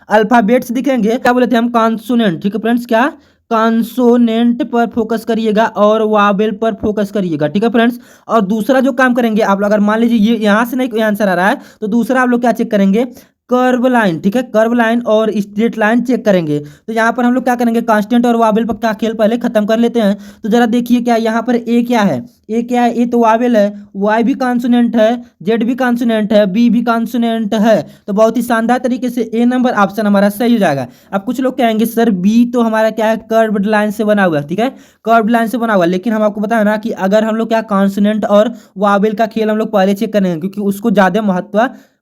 अल्फाबेट्स दिखेंगे, क्या बोले थे हम, कॉन्सोनेंट, ठीक है फ्रेंड्स, क्या कॉन्सोनेंट पर फोकस करिएगा और वावेल पर फोकस करिएगा, ठीक है फ्रेंड्स। और दूसरा जो काम करेंगे आप लोग, अगर मान लीजिए ये यहां से नहीं कोई आंसर आ रहा है, तो दूसरा आप लोग क्या चेक करेंगे, कर्व लाइन, ठीक है, कर्व लाइन और स्ट्रेट लाइन चेक करेंगे। तो यहाँ पर हम लोग क्या करेंगे, कांस्टेंट और वावेल पर का खेल पहले खत्म कर लेते हैं। तो जरा देखिए क्या यहाँ पर ए क्या है, ए क्या है, ए तो वावेल है, वाई भी कॉन्सोनेंट है, जेड भी कॉन्सोनेंट है, बी भी कॉन्सोनेंट है। तो बहुत ही शानदार तरीके से ए नंबर ऑप्शन हमारा सही हो जाएगा। अब कुछ लोग कहेंगे सर बी तो हमारा क्या है, कर्व्ड लाइन से बना हुआ है, ठीक है, कर्व्ड लाइन से बना हुआ है। लेकिन हम आपको बताया ना कि अगर हम लोग क्या कॉन्सोनेंट और वावेल का खेल हम लोग पहले चेक करेंगे, क्योंकि उसको ज्यादा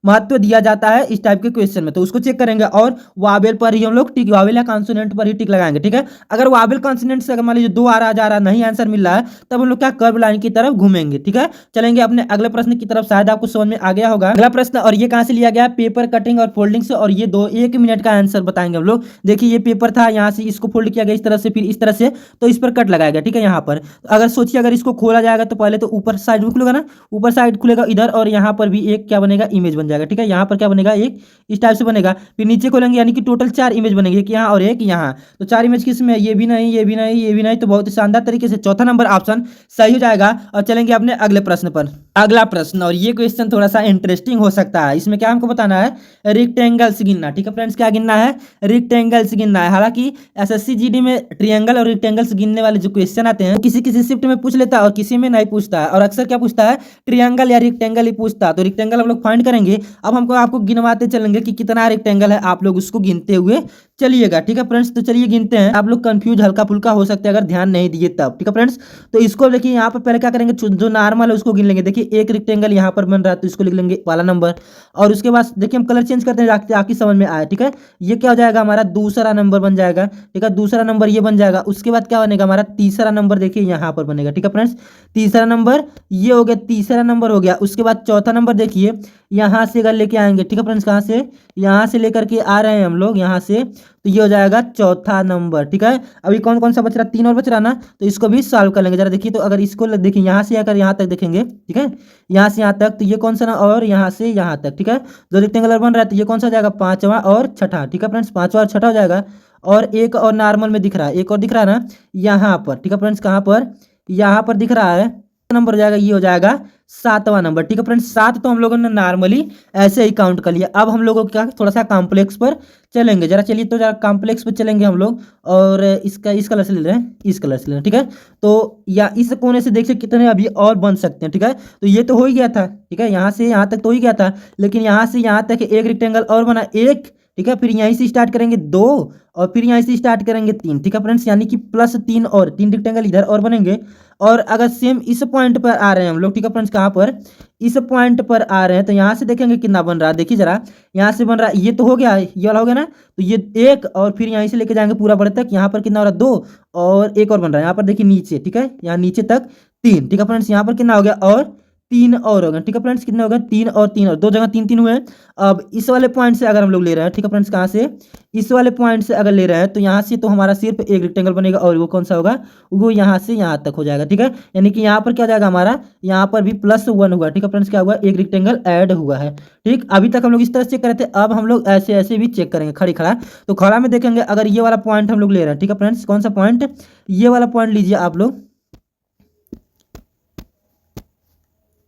महत्व दिया जाता है इस टाइप के क्वेश्चन में, तो उसको चेक करेंगे और वावेल पर ही हम लोग टिक, वावेल या कॉन्सोनेंट पर ही टिक लगाएंगे, ठीक है। अगर वावेल कॉन्सोनेंट से अगर मान लीजिए 2 आ रहा जा रहा नहीं आंसर मिल रहा है, तब हम लोग क्या कर्व लाइन की तरफ घूमेंगे, ठीक है। चलेंगे अपने अगले प्रश्न की तरफ, शायद आपको समझ में आ गया होगा अगला प्रश्न। और ये कहां से लिया गया, पेपर कटिंग और फोल्डिंग से, और ये 1 मिनट का आंसर बताएंगे हम लोग। देखिए ये पेपर था, यहाँ से इसको फोल्ड किया गया इस तरह से, फिर इस तरह से, तो इस पर कट लगाया गया, ठीक है। यहाँ पर अगर सोचिए अगर इसको खोला जाएगा तो पहले तो ऊपर साइड खुलेगा ना, ऊपर साइड खुलेगा इधर, और यहाँ पर भी एक क्या बनेगा, इमेज बन जाएगा, ठीक है। यहाँ पर क्या बनेगा, एक इस टाइप से बनेगा, फिर नीचे खोलेंगे यानी कि टोटल 4 इमेज बनेंगे, एक यहाँ और एक यहाँ। तो 4 इमेज किस में, ये भी नहीं, ये भी नहीं, ये भी नहीं। तो बहुत ही शानदार तरीके से चौथा नंबर ऑप्शन सही हो जाएगा। और चलेंगे अपने अगले प्रश्न पर। अगला प्रश्न, और ये क्वेश्चन थोड़ा सा इंटरेस्टिंग हो सकता है। इसमें क्या हमको बताना है, रेक्टेंगल्स गिनना, ठीक है फ्रेंड्स, क्या गिनना है, रेक्टेंगल्स गिनना है। हालांकि एसएससी जीडी में ट्रायंगल और रेक्टेंगल्स गिनने वाले जो क्वेश्चन आते हैं किसी किसी शिफ्ट में पूछ लेता है और किसी में नहीं पूछता है, और अक्सर क्या पूछता है, ट्रायंगल या रेक्टेंगल ही पूछता है। तो रेक्टेंगल हम लोग फाइंड करेंगे। अब हमको आपको गिनवाते चलेंगे कि कितना रेक्टेंगल है, आप लोग उसको गिनते हुए चलिएगा, ठीक है फ्रेंड्स। तो चलिए गिनते हैं, आप लोग कंफ्यूज हल्का फुल्का हो सकते हैं अगर ध्यान नहीं दिए तब, ठीक है फ्रेंड्स। तो इसको देखिए यहाँ पर पहले क्या करेंगे, जो नॉर्मल है उसको गिन लेंगे। देखिए एक रेक्टेंगल यहाँ पर बन रहा है, तो इसको लिख लेंगे वाला नंबर, और उसके बाद देखिए हम कलर चेंज करते हैं ताकि समझ में आए, ठीक है। ये क्या हो जाएगा, हमारा दूसरा नंबर बन जाएगा, ठीक है, दूसरा नंबर ये बन जाएगा। उसके बाद क्या बनेगा, हमारा तीसरा नंबर देखिए यहाँ पर बनेगा, ठीक है फ्रेंड्स। तीसरा नंबर ये हो गया, तीसरा नंबर हो गया। उसके बाद चौथा नंबर देखिए यहाँ से अगर लेके आएंगे, ठीक है फ्रेंड्स, कहाँ से, यहाँ से लेकर के आ रहे हैं हम लोग यहाँ से, तो ये हो जाएगा चौथा नंबर, ठीक है। अभी कौन कौन सा बच रहा, 3 और बच रहा ना, तो इसको भी सॉल्व कर लेंगे। जरा देखिए, तो अगर इसको देखिए यहाँ से अगर यहाँ तक देखेंगे, ठीक है, यहाँ से यहाँ तक, तो ये कौन सा ना, और यहाँ से यहाँ तक, ठीक है। जो रेक्टेंगुलर बन रहा है तो ये कौन सा हो जाएगा, 5वां और छठा, ठीक है फ्रेंड्स, 5वां और छठा हो जाएगा। और एक और नॉर्मल में दिख रहा है, एक और दिख रहा है ना यहाँ पर, ठीक है फ्रेंड्स, कहाँ पर, यहाँ पर दिख रहा है नंबर हो जाएगा, ये हो जाएगा 7वां नंबर, ठीक है फ्रेंड्स। 7 तो हम लोगों ने नॉर्मली ऐसे ही काउंट कर लिया। अब हम लोगों को क्या थोड़ा सा कॉम्प्लेक्स पर चलेंगे, जरा चलिए, तो जरा कॉम्प्लेक्स पर चलेंगे हम लोग। और इसका इस कलर से ले रहे हैं, इस कलर से ले रहे हैं, ठीक है। तो या इस कोने से देखिए कितने अभी और बन सकते हैं, ठीक है। तो ये तो हो ही गया था, ठीक है, यहाँ से यहाँ तक तो हो ही गया था, लेकिन यहाँ से यहाँ तक एक रेक्टेंगल और बना, एक, ठीक है। फिर यहीं से स्टार्ट करेंगे 2, और फिर यहीं से स्टार्ट करेंगे 3, ठीक है फ्रेंड्स, यानी कि +3 और 3 रेक्टेंगल इधर और बनेंगे। और अगर सेम इस पॉइंट पर आ रहे हैं हम लोग, ठीक है फ्रेंड्स, कहाँ पर, इस पॉइंट पर आ रहे हैं, तो यहाँ से देखेंगे कितना बन रहा है। देखिए जरा, यहाँ से बन रहा है, ये तो हो गया, ये वाला हो गया ना, तो ये एक, और फिर यहीं से लेके जाएंगे पूरा बड़े तक, यहाँ पर कितना हो रहा है, 2, और एक और बन रहा है यहाँ पर, देखिए नीचे, ठीक है, यहाँ नीचे तक 3, ठीक है फ्रेंड्स, यहाँ पर कितना हो गया, और 3 और हो गए, ठीक है फ्रेंड्स, कितने हो गए, 3 और 3 और 2 जगह 3 3 हुए हैं। अब इस वाले पॉइंट से अगर हम लोग ले रहे हैं, ठीक है फ्रेंड्स, कहाँ से, इस वाले पॉइंट से अगर ले रहे हैं, तो यहाँ से तो हमारा सिर्फ एक रेक्टेंगल बनेगा, और वो कौन सा होगा, वो यहाँ से यहाँ तक हो जाएगा, ठीक है, यानी कि यहाँ पर क्या जाएगा हमारा, यहाँ पर भी +1 हुआ, ठीक है फ्रेंड्स, क्या हुआ, एक रेक्टेंगल ऐड हुआ है। ठीक, अभी तक हम लोग इस तरह चेक कर रहे थे, अब हम लोग ऐसे ऐसे भी चेक करेंगे खड़ी खड़ा। तो खड़ा में देखेंगे, अगर ये वाला पॉइंट हम लोग ले रहे हैं, ठीक है फ्रेंड्स, कौन सा पॉइंट, ये वाला पॉइंट लीजिए आप लोग,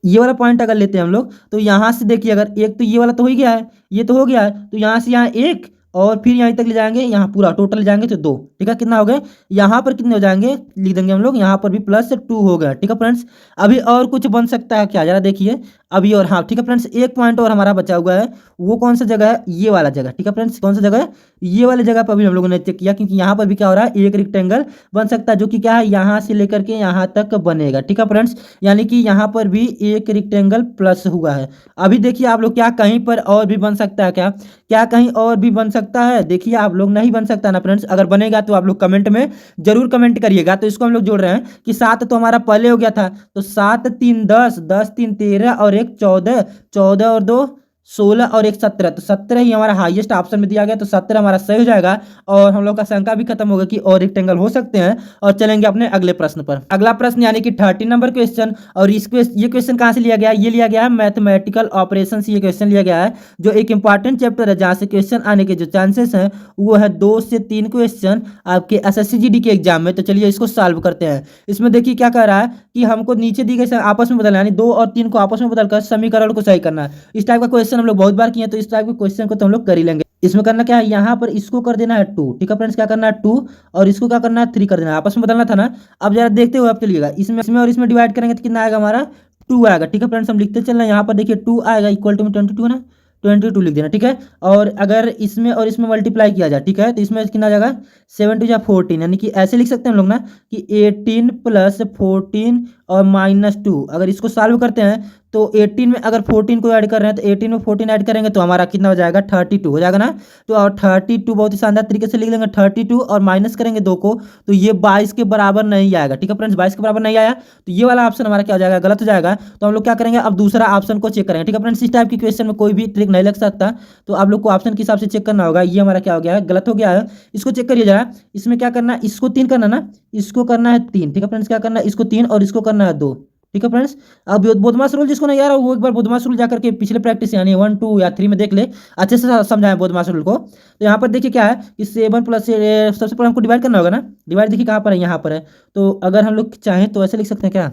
ये वाला पॉइंट अगर लेते हैं हम लोग, तो यहाँ से देखिए, अगर एक तो ये वाला तो हो ही गया है, ये तो हो गया है, तो यहाँ से यहाँ एक, और फिर यहाँ तक ले जाएंगे, यहाँ पूरा टोटल ले जाएंगे तो 2, ठीक है, कितना हो गया, यहाँ पर कितने हो जाएंगे, लिख देंगे हम लोग, यहाँ पर भी +2 हो गया, ठीक है फ्रेंड्स। अभी और कुछ बन सकता है क्या, जरा देखिए, अभी और, हाँ ठीक है फ्रेंड्स, एक पॉइंट और हमारा बचा हुआ है, वो कौन सा जगह है, ये वाला जगह, ठीक है फ्रेंड्स, कौन सा जगह है, ये वाले जगह पर भी हम लोगों ने चेक किया, क्योंकि यहाँ पर भी क्या हो रहा है, एक रेक्टेंगल बन सकता है, जो कि क्या है, यहाँ से लेकर के यहाँ तक बनेगा, ठीक है फ्रेंड्स, यानी कि यहाँ पर भी एक रेक्टेंगल प्लस हुआ है। अभी देखिए आप लोग, क्या कहीं पर और भी बन सकता है क्या, क्या कहीं और भी बन सकता है, देखिए आप लोग, नहीं बन सकता ना फ्रेंड्स, अगर बनेगा तो आप लोग कमेंट में जरूर कमेंट करिएगा। तो इसको हम लोग जोड़ रहे हैं कि 7 तो हमारा पहले हो गया था, तो 7 3 10, 10 3 13, और एक 14, 14 और 2 16, और एक 17, तो 17 ही हमारा हाईएस्ट ऑप्शन में दिया गया, तो 17 हमारा सही हो जाएगा, और हम लोग का शंका भी खत्म होगा कि और रेक्टेंगल हो सकते हैं। और चलेंगे अपने अगले प्रश्न पर। अगला प्रश्न यानी कि 30 नंबर क्वेश्चन, और ये क्वेश्चन कहाँ से लिया गया है, ये लिया गया है मैथमेटिकल ऑपरेशन से, ये क्वेश्चन लिया गया है, जो एक इंपॉर्टेंट चैप्टर है, जहाँ से क्वेश्चन आने के जो चांसेस हैं वो है 2 से 3 क्वेश्चन आपके SSC GD के एग्जाम में। तो चलिए इसको सॉल्व करते हैं। इसमें देखिए क्या कह रहा है कि हमको नीचे दी गई आपस में बदलना, यानी 2 और 3 को आपस में बदलकर समीकरण को सही करना है। इस टाइप का क्वेश्चन हम लोग बहुत बार किए हैं, तो इस टाइप के क्वेश्चन को तो हम लोग कर ही लेंगे। इसमें करना क्या है, यहाँ पर इसको कर देना है 2, ठीक है फ्रेंड्स, क्या करना है 2, और इसको क्या करना है 3 कर देना है, आपस में बदलना था ना। अब जरा देखते हुए आप चलिएगा, इसमें और इसमें डिवाइड करेंगे तो कितना आएगा हमारा, 2 आएगा, ठीक है फ्रेंड्स, हम लिखते चल रहे हैं, यहाँ पर देखिए 2 आएगा, इक्वल टू में 22 है ना, 22 लिख देना, ठीक है। और अगर इसमें और इसमें मल्टीप्लाई किया जाए, ठीक है, तो इसमें कितना आ जाएगा, 7 2 14, यानी कि ऐसे लिख सकते हैं हम लोग ना कि 18 + 14 और -2। अगर इसको सॉल्व करते हैं तो 18 में अगर 14 को ऐड कर रहे हैं, तो 18 में 14 ऐड करेंगे तो हमारा कितना हो जाएगा, 32 हो जाएगा ना। तो और 32 बहुत ही शानदार तरीके से लिख लेंगे, 32 और माइनस करेंगे 2 को, तो ये 22 के बराबर नहीं आएगा, ठीक है फ्रेंड्स, 22 के बराबर नहीं आया, तो ये वाला ऑप्शन हमारा क्या हो जाएगा, गलत हो जाएगा। तो हम लोग क्या करेंगे, अब दूसरा ऑप्शन को चेक करेंगे, ठीक है फ्रेंड्स। इस टाइप की क्वेश्चन में कोई भी ट्रिक नहीं लग सकता, तो आप लोग को ऑप्शन के हिसाब से चेक करना होगा। ये हमारा क्या हो गया है, गलत हो गया है, इसको चेक करिए जरा। इसमें क्या करना है, इसको 3 करना ना, इसको करना है 3, ठीक है फ्रेंड्स, क्या करना है, इसको 3 और इसको करना है 2, ठीक है फ्रेंड्स। अब बोधमास रूल जिसको नहीं आ रहा वो एक बार बोधमास रूल जाकर के पिछले प्रैक्टिस यानी 1 2 या 3 में देख ले, अच्छे से समझाएं बोधमास रूल को। तो यहाँ पर देखिए क्या है कि 7 + सबसे पहले हमको डिवाइड करना होगा ना, डिवाइड देखिए कहाँ पर है, यहाँ पर है। तो अगर हम लोग चाहें तो ऐसे लिख सकते हैं क्या,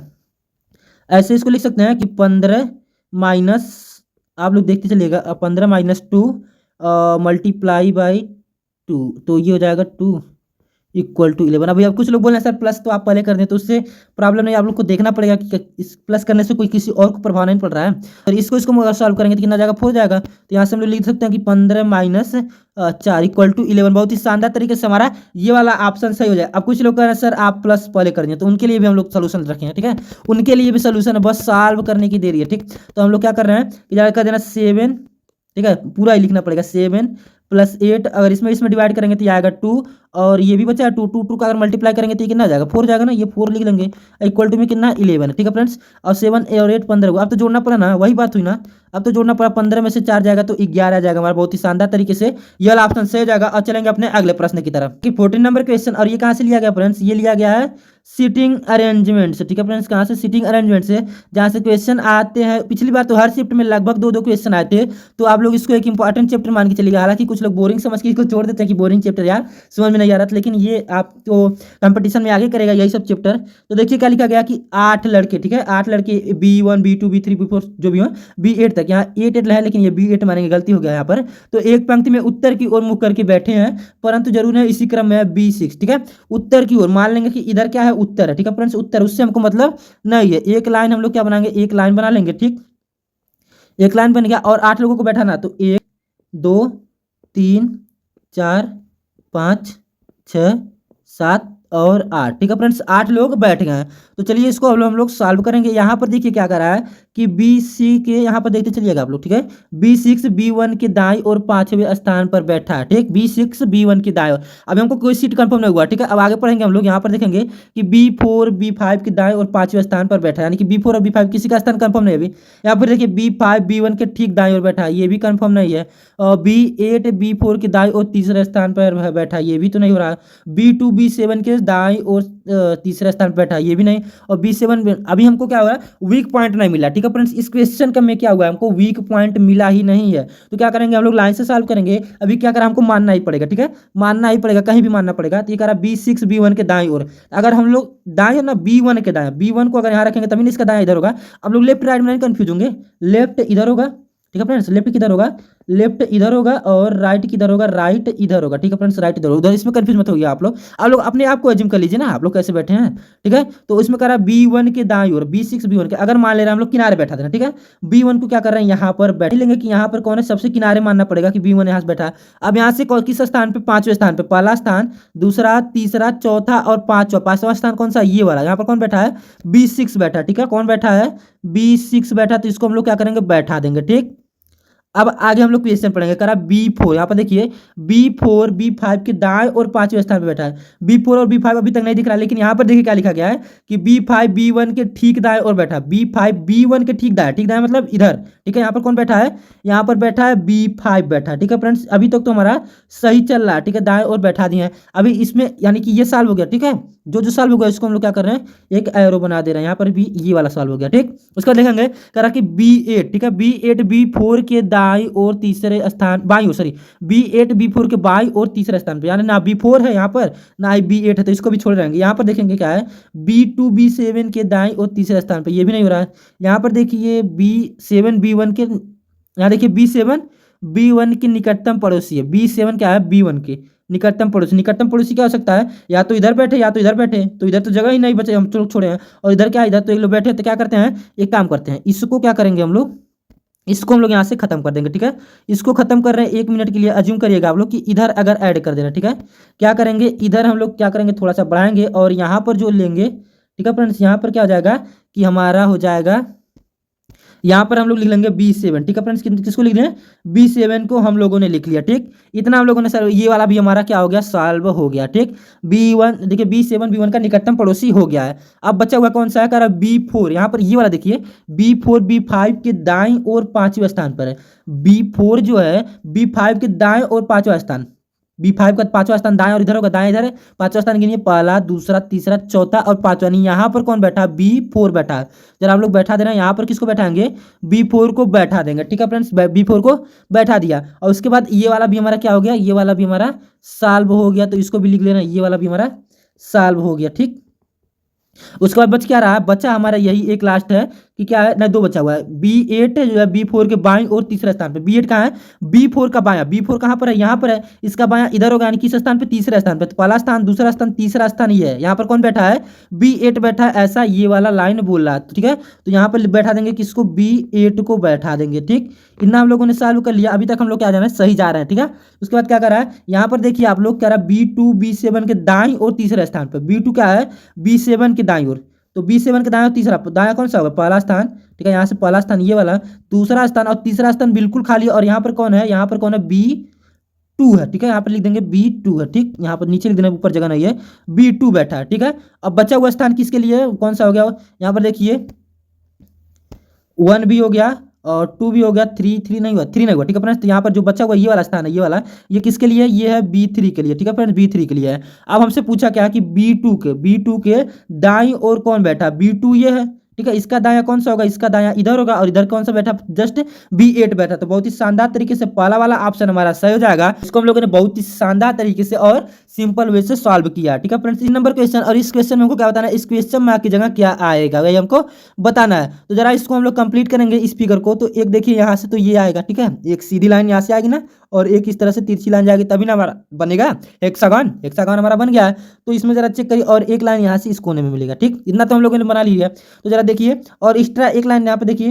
ऐसे इसको लिख सकते हैं कि 15 माइनस, आप लोग देखते चलिएगा, 15 - 2 मल्टीप्लाई बाई 2, तो ये हो जाएगा 2 इक्वल टू 11। अभी अब कुछ लोग बोल रहे हैं सर प्लस तो आप पहले कर दें, तो उससे प्रॉब्लम नहीं, आप लोग को देखना पड़ेगा कि इस प्लस करने से कोई किसी और को प्रभाव नहीं पड़ रहा है। और इसको अगर सॉल्व करेंगे तो कितना जाएगा, 4 जाएगा। तो यहाँ से हम लोग लिख सकते हैं कि 15 - 4 इक्वल टू 11। बहुत ही शानदार तरीके से हमारा ये वाला ऑप्शन सही हो जाए। अब कुछ लोग कह रहे हैं सर आप प्लस पहले कर दें, तो उनके लिए भी हम लोग सोल्यूशन रखेंगे, ठीक है, उनके लिए भी सोल्यूशन है, बस सॉल्व करने की देरी है, ठीक। तो हम लोग क्या कर रहे हैं कि जाकर कर देना 7, ठीक है, पूरा ही लिखना पड़ेगा, 7 + 8, अगर इसमें डिवाइड करेंगे तो ये आएगा 2, और ये भी बचा है 2 2 का अगर मल्टीप्लाई करेंगे तो ये कितना आ जाएगा, 4 जाएगा ना, ये 4 लिख लेंगे, इक्वल टू में कितना 11 है, ठीक है फ्रेंड्स। और 7 और 8 15 को अब तो जोड़ना पड़ा ना, वही बात हुई ना, अब तो जोड़ना पड़ा, 15 में से 4 जाएगा तो 11 आ जाएगा हमारा। बहुत ही शानदार तरीके से ये वाला ऑप्शन सही हो जाएगा। और चलेंगे अपने अगले प्रश्न की तरफ कि 14 नंबर क्वेश्चन, और ये कहाँ से लिया गया फ्रेंड्स, ये लिया गया है सीटिंग अरेंजमेंट से, ठीक है फ्रेंड्स, कहाँ से, सीटिंग अरेंजमेंट से, जहाँ से क्वेश्चन आते हैं। पिछली बार तो हर शिफ्ट में लगभग 2 2 क्वेश्चन आए थे, तो आप लोग इसको एक इंपॉर्टेंट चैप्टर मान के चलिएगा। हालांकि कुछ लोग बोरिंग समझ के इसको छोड़ देते हैं कि बोरिंग चैप्टर यार समझ में नहीं आ रहा था, लेकिन ये आप तो कंपटीशन में आगे करेगा यही सब चैप्टर। तो देखिए क्या लिखा गया कि 8 लड़के, ठीक है, 8 लड़के B1 B2 B3 B4 जो भी हो B8 तक, यहाँ 8 है लेकिन ये B8 मानेंगे, गलती हो गया यहाँ पर। तो एक पंक्ति में उत्तर की ओर मुख करके बैठे हैं, परंतु जरूर है इसी क्रम में है B6, ठीक है, उत्तर की ओर मान लेंगे कि इधर क्या है, उत्तर है, ठीक है फ्रेंड्स, उत्तर, उससे हमको मतलब नहीं है। एक लाइन हम लोग क्या बनाएंगे, एक लाइन बना लेंगे, ठीक, एक लाइन बन गया। और 8 लोगों को बैठाना, तो 1 2 3 4 5 6 7 और 8, ठीक है फ्रेंड्स, 8 लोग बैठ गए हैं। तो चलिए इसको हम लोग सॉल्व करेंगे। यहाँ पर देखिए क्या कर रहा है कि बी सी के यहाँ पर देखते चलिएगा आप लोग, ठीक है, B6 B1 के दाईं और 5वें स्थान पर बैठा है, ठीक, B6 B1 के दाईं ओर। अभी हमको कोई सीट कंफर्म नहीं हुआ, ठीक है। अब आगे पढ़ेंगे हम लोग, यहाँ पर देखेंगे कि B4 B5 के दाईं और 5वें स्थान पर बैठा है, यानी कि B4 और B5 किसी का स्थान कंफर्म नहीं है अभी। यहाँ पर देखिए B5 B1 के ठीक दाईं ओर बैठा है, ये भी कंफर्म नहीं है। और B8 B4 के दाईं और तीसरे स्थान पर बैठा है, ये भी तो नहीं हो रहा। B2 B7 के दाईं और तीसरे स्थान पर बैठा है, ये भी नहीं। और B7 अभी हमको क्या हुआ है, वीक पॉइंट नहीं मिला, ठीक है फ्रेंड्स। इस क्वेश्चन का में क्या हुआ है, हमको वीक पॉइंट मिला ही नहीं है। तो क्या करेंगे हम लोग, लाइन से सॉल्व करेंगे। अभी क्या करें, हमको मानना ही पड़ेगा, ठीक है, मानना ही पड़ेगा, कहीं भी मानना पड़ेगा। तो ये कह रहा B6 B1 के दाईं ओर। अगर हम लोग दाएं ना B1 के दाएं, B1 को अगर यहाँ रखेंगे तभी इसका दाएं इधर होगा। अब लोग लेफ्ट राइट में नहीं कंफ्यूज होंगे, लेफ्ट इधर होगा, ठीक है फ्रेंड्स, लेफ्ट किधर होगा, लेफ्ट इधर होगा, और राइट किधर होगा, राइट इधर होगा, ठीक है फ्रेंड्स, राइट इधर होगा। इसमें कंफ्यूज मत होइए आप लोग अपने आप को एज्यूम कर लीजिए ना, आप लोग कैसे बैठे हैं, ठीक है। तो इसमें कर रहा है B1 के दाईं ओर, B6 B1 के, अगर मान ले रहे हैं हम लोग किनारे बैठा देना, ठीक है। B1 को क्या कर रहे हैं, यहाँ पर बैठ लेंगे कि यहाँ पर कौन है, सबसे किनारे मानना पड़ेगा कि B1 यहाँ से बैठा है। अब यहाँ से किस स्थान पे, 5वें स्थान पे, पहला स्थान, दूसरा, तीसरा, चौथा और पांचवा। 5वां स्थान कौन सा, ये वाला। यहाँ पर कौन बैठा है, B6 बैठा, ठीक है, कौन बैठा है, B6 बैठा। तो इसको हम लोग क्या करेंगे, बैठा देंगे, ठीक। अब आगे हम लोग क्वेश्चन पढ़ेंगे, करा B4, यहाँ पर देखिए B4 B5 के दाएं और 5वें स्थान पे बैठा है। B4 और B5 अभी तक नहीं दिख रहा, लेकिन यहाँ पर देखिए क्या लिखा गया है कि B5 B1 के ठीक दाएं और बैठा है। B5 B1 के ठीक दाएं, ठीक दाएं मतलब इधर, ठीक है। यहाँ पर कौन बैठा है, यहाँ पर बैठा है B5 बैठा है, ठीक है फ्रेंड्स। अभी तक तो हमारा सही चल रहा है, ठीक है, दाएं और बैठा दिए हैं। अभी इसमें यानी कि ये सॉल्व हो गया, ठीक है। जो सॉल्व हो गया इसको हम लोग क्या कर रहे हैं, एक एरो बना दे रहे हैं, यहाँ पर भी ये वाला सॉल्व हो गया, ठीक। उसका देखेंगे, करा कि B8, ठीक है, B8 B4 के दाईं और तीसरे स्थान, बाईं ओर, सॉरी, B8 B4 के बाईं और तीसरे स्थान पे, यानी ना B4 है यहाँ पर ना ही B8 है, तो इसको भी छोड़ रहेंगे। यहाँ पर देखेंगे क्या है, B2 B7 के दाईं और तीसरे स्थान पे, ये भी नहीं हो रहा है। यहाँ पर देखिए B7 B1 के, यहाँ देखिए B7 B1 के निकटतम पड़ोसी है। B7 क्या है, B1 के निकटतम पड़ोसी। निकटतम पड़ोसी क्या हो सकता है, या तो इधर बैठे या तो इधर बैठे, तो इधर तो जगह ही नहीं बचे, हम लोग छोड़े हैं। और इधर क्या है, इधर तो एक लोग बैठे, तो क्या करते हैं, एक काम करते हैं, इसको क्या करेंगे हम लोग, इसको हम लोग यहाँ से खत्म कर देंगे, ठीक है। इसको खत्म कर रहे हैं 1 मिनट के लिए, अज्यूम करिएगा आप लोग कि इधर अगर ऐड कर देना, ठीक है। क्या करेंगे, इधर हम लोग क्या करेंगे, थोड़ा सा बढ़ाएंगे और यहाँ पर जो लेंगे, ठीक है फ्रेंड्स, यहाँ पर क्या हो जाएगा कि हमारा हो जाएगा, यहाँ पर हम लोग लिख लेंगे B7, ठीक है फ्रेंड्स। किसको लिख रहे हैं, B7 को हम लोगों ने लिख लिया, ठीक। इतना हम लोगों ने सर, ये वाला भी हमारा क्या हो गया, सॉल्व हो गया, ठीक। B1 देखिए B7 B1 का निकटतम पड़ोसी हो गया है। अब बचा हुआ कौन सा है, करा B4, यहाँ पर ये वाला देखिए B4 B5 के दाईं और 5वें स्थान पर है। B4 जो है B5 के दाएं और 5वां स्थान, B5 का 5वां स्थान दाएं और इधर होगा, दाएं इधर है, 5वां स्थान गिनिए, पहला, दूसरा, तीसरा, चौथा और 5वां। नहीं, यहाँ पर कौन बैठा, B4 बैठा है। जरा हम लोग बैठा दे रहे हैं, यहाँ पर किसको बैठाएंगे, B4 को बैठा देंगे, ठीक है फ्रेंड्स। B4 को बैठा दिया, और उसके बाद ये वाला भी हमारा क्या हो गया, ये वाला भी हमारा सॉल्व हो गया। तो इसको भी लिख लेना, ये वाला भी हमारा सॉल्व हो गया, ठीक। उसके बाद बच क्या रहा, बचा हमारा यही एक लास्ट है कि क्या है ना, 2 बचा हुआ है। B8 जो है B4 के बाईं और तीसरे स्थान पे। B8 कहाँ है, B4 का बायां, B4 कहाँ पर है, यहाँ पर है, इसका बायां इधर होगा, यानी किस स्थान पे, तीसरे स्थान पे। तो पहला स्थान, दूसरा स्थान, तीसरा स्थान ये है। यहाँ पर कौन बैठा है, B8 बैठा है, ऐसा ये वाला लाइन बोल रहा है, ठीक है। तो यहाँ पर बैठा देंगे किसको, B8 को बैठा देंगे, ठीक। इतना हम लोगों ने सॉल्व कर लिया। अभी तक हम लोग क्या जा रहे हैं, सही जा रहे हैं, ठीक है। उसके बाद क्या कर रहा है, यहाँ पर देखिए आप लोग, कह रहा है B2 B7 के दाईं और तीसरे स्थान पर। B2 क्या है, B7 के दाईं ओर, तो B7 के दाएं और तीसरा, दाया कौन सा होगा, पहला स्थान, ठीक है। यहाँ से पहला स्थान ये वाला, दूसरा स्थान और तीसरा स्थान बिल्कुल खाली। और यहाँ पर कौन है, यहाँ पर कौन है, B2 है, ठीक है। यहाँ पर लिख देंगे B2 है, ठीक। यहाँ पर नीचे लिख देना, ऊपर जगह नहीं है, B2 बैठा है, ठीक है। अब बचा हुआ स्थान किसके लिए, कौन सा हो गया, यहाँ पर देखिए 1 भी हो गया और 2 भी हो गया, 3 नहीं हुआ, 3 नहीं हुआ, ठीक है फ्रेंड्स। तो यहाँ पर जो बचा हुआ ये वाला स्थान है, ये वाला, ये किसके लिए, ये है B3 के लिए, ठीक है फ्रेंड्स, B3 के लिए है। अब हमसे पूछा क्या कि B2 के दाईं ओर कौन बैठा, B2 ये है, ठीक है। इसका दायां कौन सा होगा, इसका दायां इधर होगा, और इधर कौन सा बैठा, जस्ट B8 बैठा। तो बहुत ही शानदार तरीके से पहला वाला ऑप्शन हमारा सही हो जाएगा। इसको हम लोगों ने बहुत ही शानदार तरीके से और सिंपल वे से सॉल्व किया, ठीक है फ्रेंड्स। 3 नंबर क्वेश्चन, और इस क्वेश्चन में हमको क्या बताना है, इस क्वेश्चन में आपकी जगह क्या आएगा वही हमको बताना है। तो जरा इसको हम लोग कंप्लीट करेंगे इस फिगर को। तो एक देखिए यहाँ से तो ये आएगा, ठीक है, एक सीधी लाइन यहाँ से आएगी ना, और एक इस तरह से तिरछी लाइन जाएगी, तभी ना हमारा बनेगा हेक्सागन। हेक्सागन हमारा बन गया है। तो इसमें जरा चेक करिए, और एक लाइन यहाँ से इस कोने में मिलेगा, ठीक। इतना तो हम लोगों ने बना लिया। तो जरा देखिए, और एक्स्ट्रा एक लाइन यहाँ पे देखिए,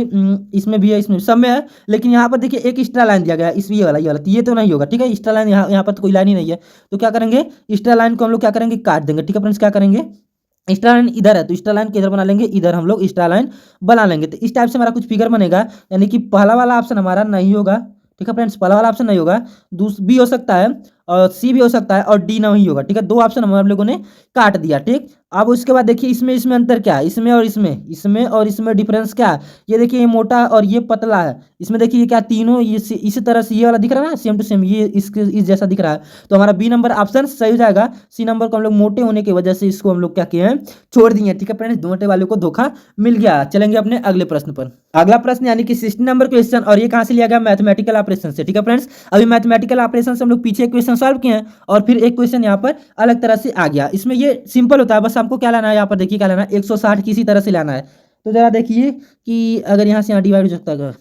इसमें भी है, इसमें सब में है, लेकिन यहाँ पर देखिए एक एक्स्ट्रा लाइन दिया गया है, इस ये वाला, तो ये तो नहीं होगा, ठीक है। एक्स्ट्रा लाइन यहाँ पर तो कोई लाइन ही नहीं है। तो क्या करेंगे, स्ट्रेट लाइन को हम लोग क्या करेंगे, काट देंगे। ठीक है फ्रेंड्स, क्या करेंगे, स्ट्रेट लाइन इधर है तो स्ट्रेट लाइन किधर बना लेंगे, इधर हम लोग स्ट्रेट लाइन बना लेंगे। तो इस टाइप से हमारा कुछ फिगर बनेगा, यानी कि पहला वाला ऑप्शन हमारा नहीं होगा। ठीक है फ्रेंड्स, पहला वाला ऑप्शन नहीं होगा, बी हो सकता है और सी भी हो सकता है और डी नहीं होगा। ठीक है, दो ऑप्शन हम लोगों ने काट दिया। ठीक, अब उसके बाद देखिए इसमें अंतर क्या है, इसमें और इसमें डिफरेंस क्या है। ये देखिए ये मोटा और ये पतला है, इसमें देखिए ये क्या तीनों ये इसी तरह से ये वाला दिख रहा है ना, सेम टू सेम ये इस जैसा दिख रहा है। तो हमारा बी नंबर ऑप्शन सही हो जाएगा। सी नंबर को हम लोग मोटे होने की वजह से इसको हम लोग क्या किए हैं, छोड़ दिए। ठीक है फ्रेंड्स, मोटे वाले को धोखा मिल गया। चलेंगे अपने अगले प्रश्न पर। अगला प्रश्न यानी कि 60 नंबर क्वेश्चन, और ये कहां से लिया गया, मैथमेटिकल ऑपरेशन से। ठीक है फ्रेंड्स, अभी मैथमेटिकल ऑपरेशन से हम लोग पीछे क्वेश्चन सॉल्व किए हैं और फिर एक क्वेश्चन यहाँ पर अलग तरह से आ गया। इसमें ये सिंपल होता है, बस हमको क्या लाना है, यहाँ पर देखिए क्या लाना है, 160 किसी तरह से लाना है। तो जरा देखिए कि अगर यहाँ से यहाँ डिवाइड हो सकता है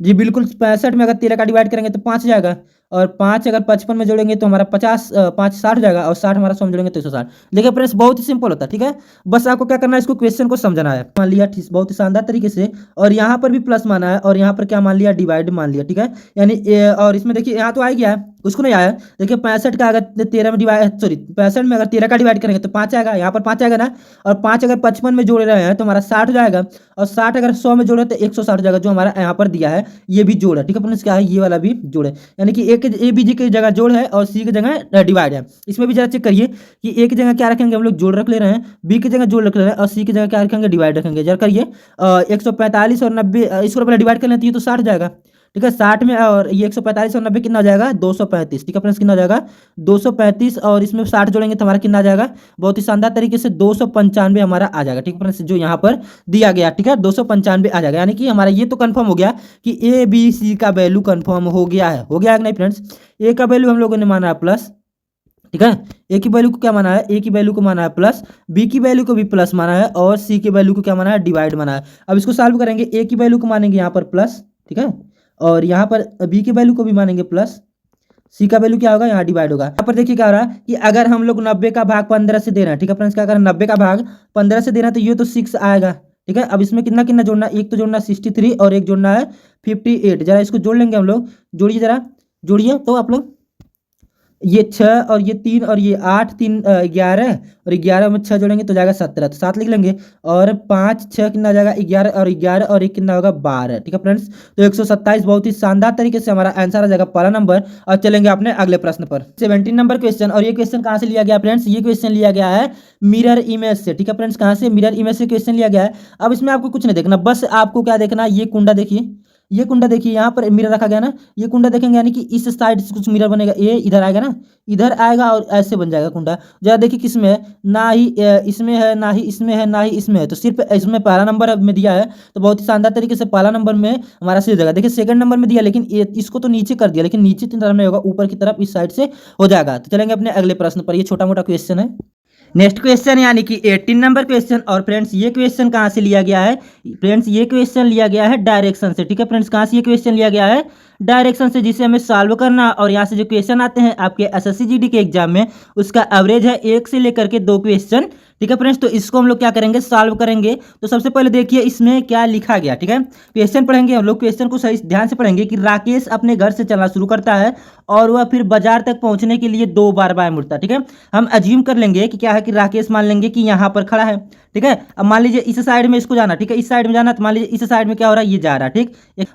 जी, बिल्कुल 65 में अगर 13 का डिवाइड करेंगे तो 5 जाएगा, और 5 अगर 55 में जोड़ेंगे तो हमारा 5 60 जाएगा, और 60 हमारा 100 में जोड़ेंगे तो 160। देखिए फ्रेंड्स, बहुत ही सिंपल होता है। ठीक है, बस आपको क्या करना है, इसको क्वेश्चन को समझना है। मान लिया बहुत ही शानदार तरीके से, और यहाँ पर भी प्लस माना है और यहाँ पर क्या मान लिया, डिवाइड मान लिया। ठीक है, यानी और इसमें देखिए यहाँ तो आ गया है, उसको नहीं आया। देखिए 65 का अगर 13 में डिवाइड 65 में अगर 13 का डिवाइड करेंगे तो 5 आएगा, यहाँ पर 5 आएगा ना, और 5 अगर 55 में जोड़ रहे हैं तो हमारा 60 हो जाएगा, और 60 अगर 100 में जोड़े तो 160 हो जाएगा, जो हमारा यहाँ पर दिया है ये भी जोड़ है। ठीक है फ्रेंड्स, क्या है, ये वाला भी जोड़ है, यानी कि एक ए बी जी की जगह जोड़ है और सी की जगह डिवाइड है। इसमें भी जरा चेक करिए कि ए की जगह क्या रखेंगे, हम लोग जोड़ रख ले रहे हैं, बी की जगह जोड़ रख ले रहे हैं, और सी की जगह क्या रखेंगे, डिवाइड रखेंगे। जरा करिए 145 और 90, इसको पहले डिवाइड कर लेते हैं तो 60 जाएगा। ठीक है, 60 में और ये 145 और 90 कितना हो जाएगा, 235। ठीक है फ्रेंड्स, कितना हो जाएगा, 235, और इसमें 60 जोड़ेंगे तो हमारा कितना आ जाएगा, बहुत ही शानदार तरीके से 295 हमारा आ जाएगा। ठीक है फ्रेंड्स, जो यहाँ पर दिया गया। ठीक है, 295 आ जाएगा, यानी कि हमारा ये तो कंफर्म हो गया कि ए बी सी का वैल्यू कंफर्म हो गया है। हो गया है कि नहीं फ्रेंड्स, ए का वैल्यू हम लोगों ने माना है प्लस। ठीक है, ए की वैल्यू को क्या माना है, ए की वैल्यू को माना है प्लस, बी की वैल्यू को भी प्लस माना है, और सी की वैल्यू को क्या माना है, डिवाइड माना है। अब इसको सॉल्व करेंगे, ए की वैल्यू को मानेंगे यहाँ पर प्लस, ठीक है, और यहाँ पर बी की वैल्यू को भी मानेंगे प्लस, सी का वैल्यू क्या होगा, यहाँ डिवाइड होगा। यहाँ पर देखिए क्या हो रहा है कि अगर हम लोग 90 का भाग 15 से दे रहे हैं। ठीक है फ्रेंड्स, क्या करें, 90 का भाग 15 से दे रहे हैं तो ये तो 6 आएगा। ठीक है, अब इसमें कितना कितना जोड़ना, एक तो जोड़ना 63 और एक जोड़ना है 58। जरा इसको जोड़ लेंगे हम लोग, जोड़िए जरा, जोड़िए तो आप लोग, ये 6 और ये 3 और ये 8, 3 11, और 11 में 6 जोड़ेंगे तो जाएगा 17, तो 7 लिख लेंगे, और 5 6 कितना जाएगा, 11 और एक कितना होगा, 12। ठीक है फ्रेंड्स, तो 127 बहुत ही शानदार तरीके से हमारा आंसर आ जाएगा, पहला नंबर। और चलेंगे अपने अगले प्रश्न पर, 17 नंबर क्वेश्चन, और ये क्वेश्चन कहाँ से लिया गया फ्रेंड्स, ये क्वेश्चन लिया गया है मिरर इमेज से। ठीक है फ्रेंड्स, कहाँ से, मिरर इमेज से क्वेश्चन लिया गया है। अब इसमें आपको कुछ नहीं देखना, बस आपको क्या देखना, ये कुंडा देखिए, ये कुंडा देखिए, यहाँ पर मिरर रखा गया ना, ये कुंडा देखेंगे, यानी कि इस साइड से कुछ मिरर बनेगा, ये इधर आएगा ना, इधर आएगा और ऐसे बन जाएगा कुंडा। जरा देखिए किसमें है, ना ही इसमें है, ना ही इसमें है, ना ही इसमें है, तो सिर्फ इसमें पहला नंबर में दिया है, तो बहुत ही शानदार तरीके से पहला नंबर में हमारा सही जगह। देखिए सेकंड नंबर में दिया, लेकिन इसको तो नीचे कर दिया, लेकिन नीचे की तरफ नहीं होगा, ऊपर की तरफ इस साइड से हो जाएगा। तो चलेंगे अपने अगले प्रश्न पर, ये छोटा मोटा क्वेश्चन है। नेक्स्ट क्वेश्चन यानी कि 18 नंबर क्वेश्चन, और फ्रेंड्स ये क्वेश्चन कहाँ से लिया गया है, फ्रेंड्स ये क्वेश्चन लिया गया है डायरेक्शन से। ठीक है फ्रेंड्स, कहाँ से ये क्वेश्चन लिया गया है, डायरेक्शन से, जिसे हमें सॉल्व करना। और यहाँ से जो क्वेश्चन आते हैं आपके एसएससी जीडी के एग्जाम में, उसका एवरेज है 1 से लेकर के 2 क्वेश्चन। ठीक है फ्रेंड्स, तो इसको हम लोग क्या करेंगे, सॉल्व करेंगे। तो सबसे पहले देखिए इसमें क्या लिखा गया। ठीक है, क्वेश्चन पढ़ेंगे हम लोग, क्वेश्चन को सही ध्यान से पढ़ेंगे कि राकेश अपने घर से चलना शुरू करता है और वह फिर बाजार तक पहुंचने के लिए 2 बार बाएं मुड़ता है। ठीक है, हम अज्यूम कर लेंगे कि क्या है कि राकेश मान लेंगे कि यहाँ पर खड़ा है। ठीक है, अब मान लीजिए इस साइड में इसको जाना, ठीक है, इस साइड में जाना, तो मान लीजिए इस साइड में क्या हो रहा है, ये जा रहा है। ठीक,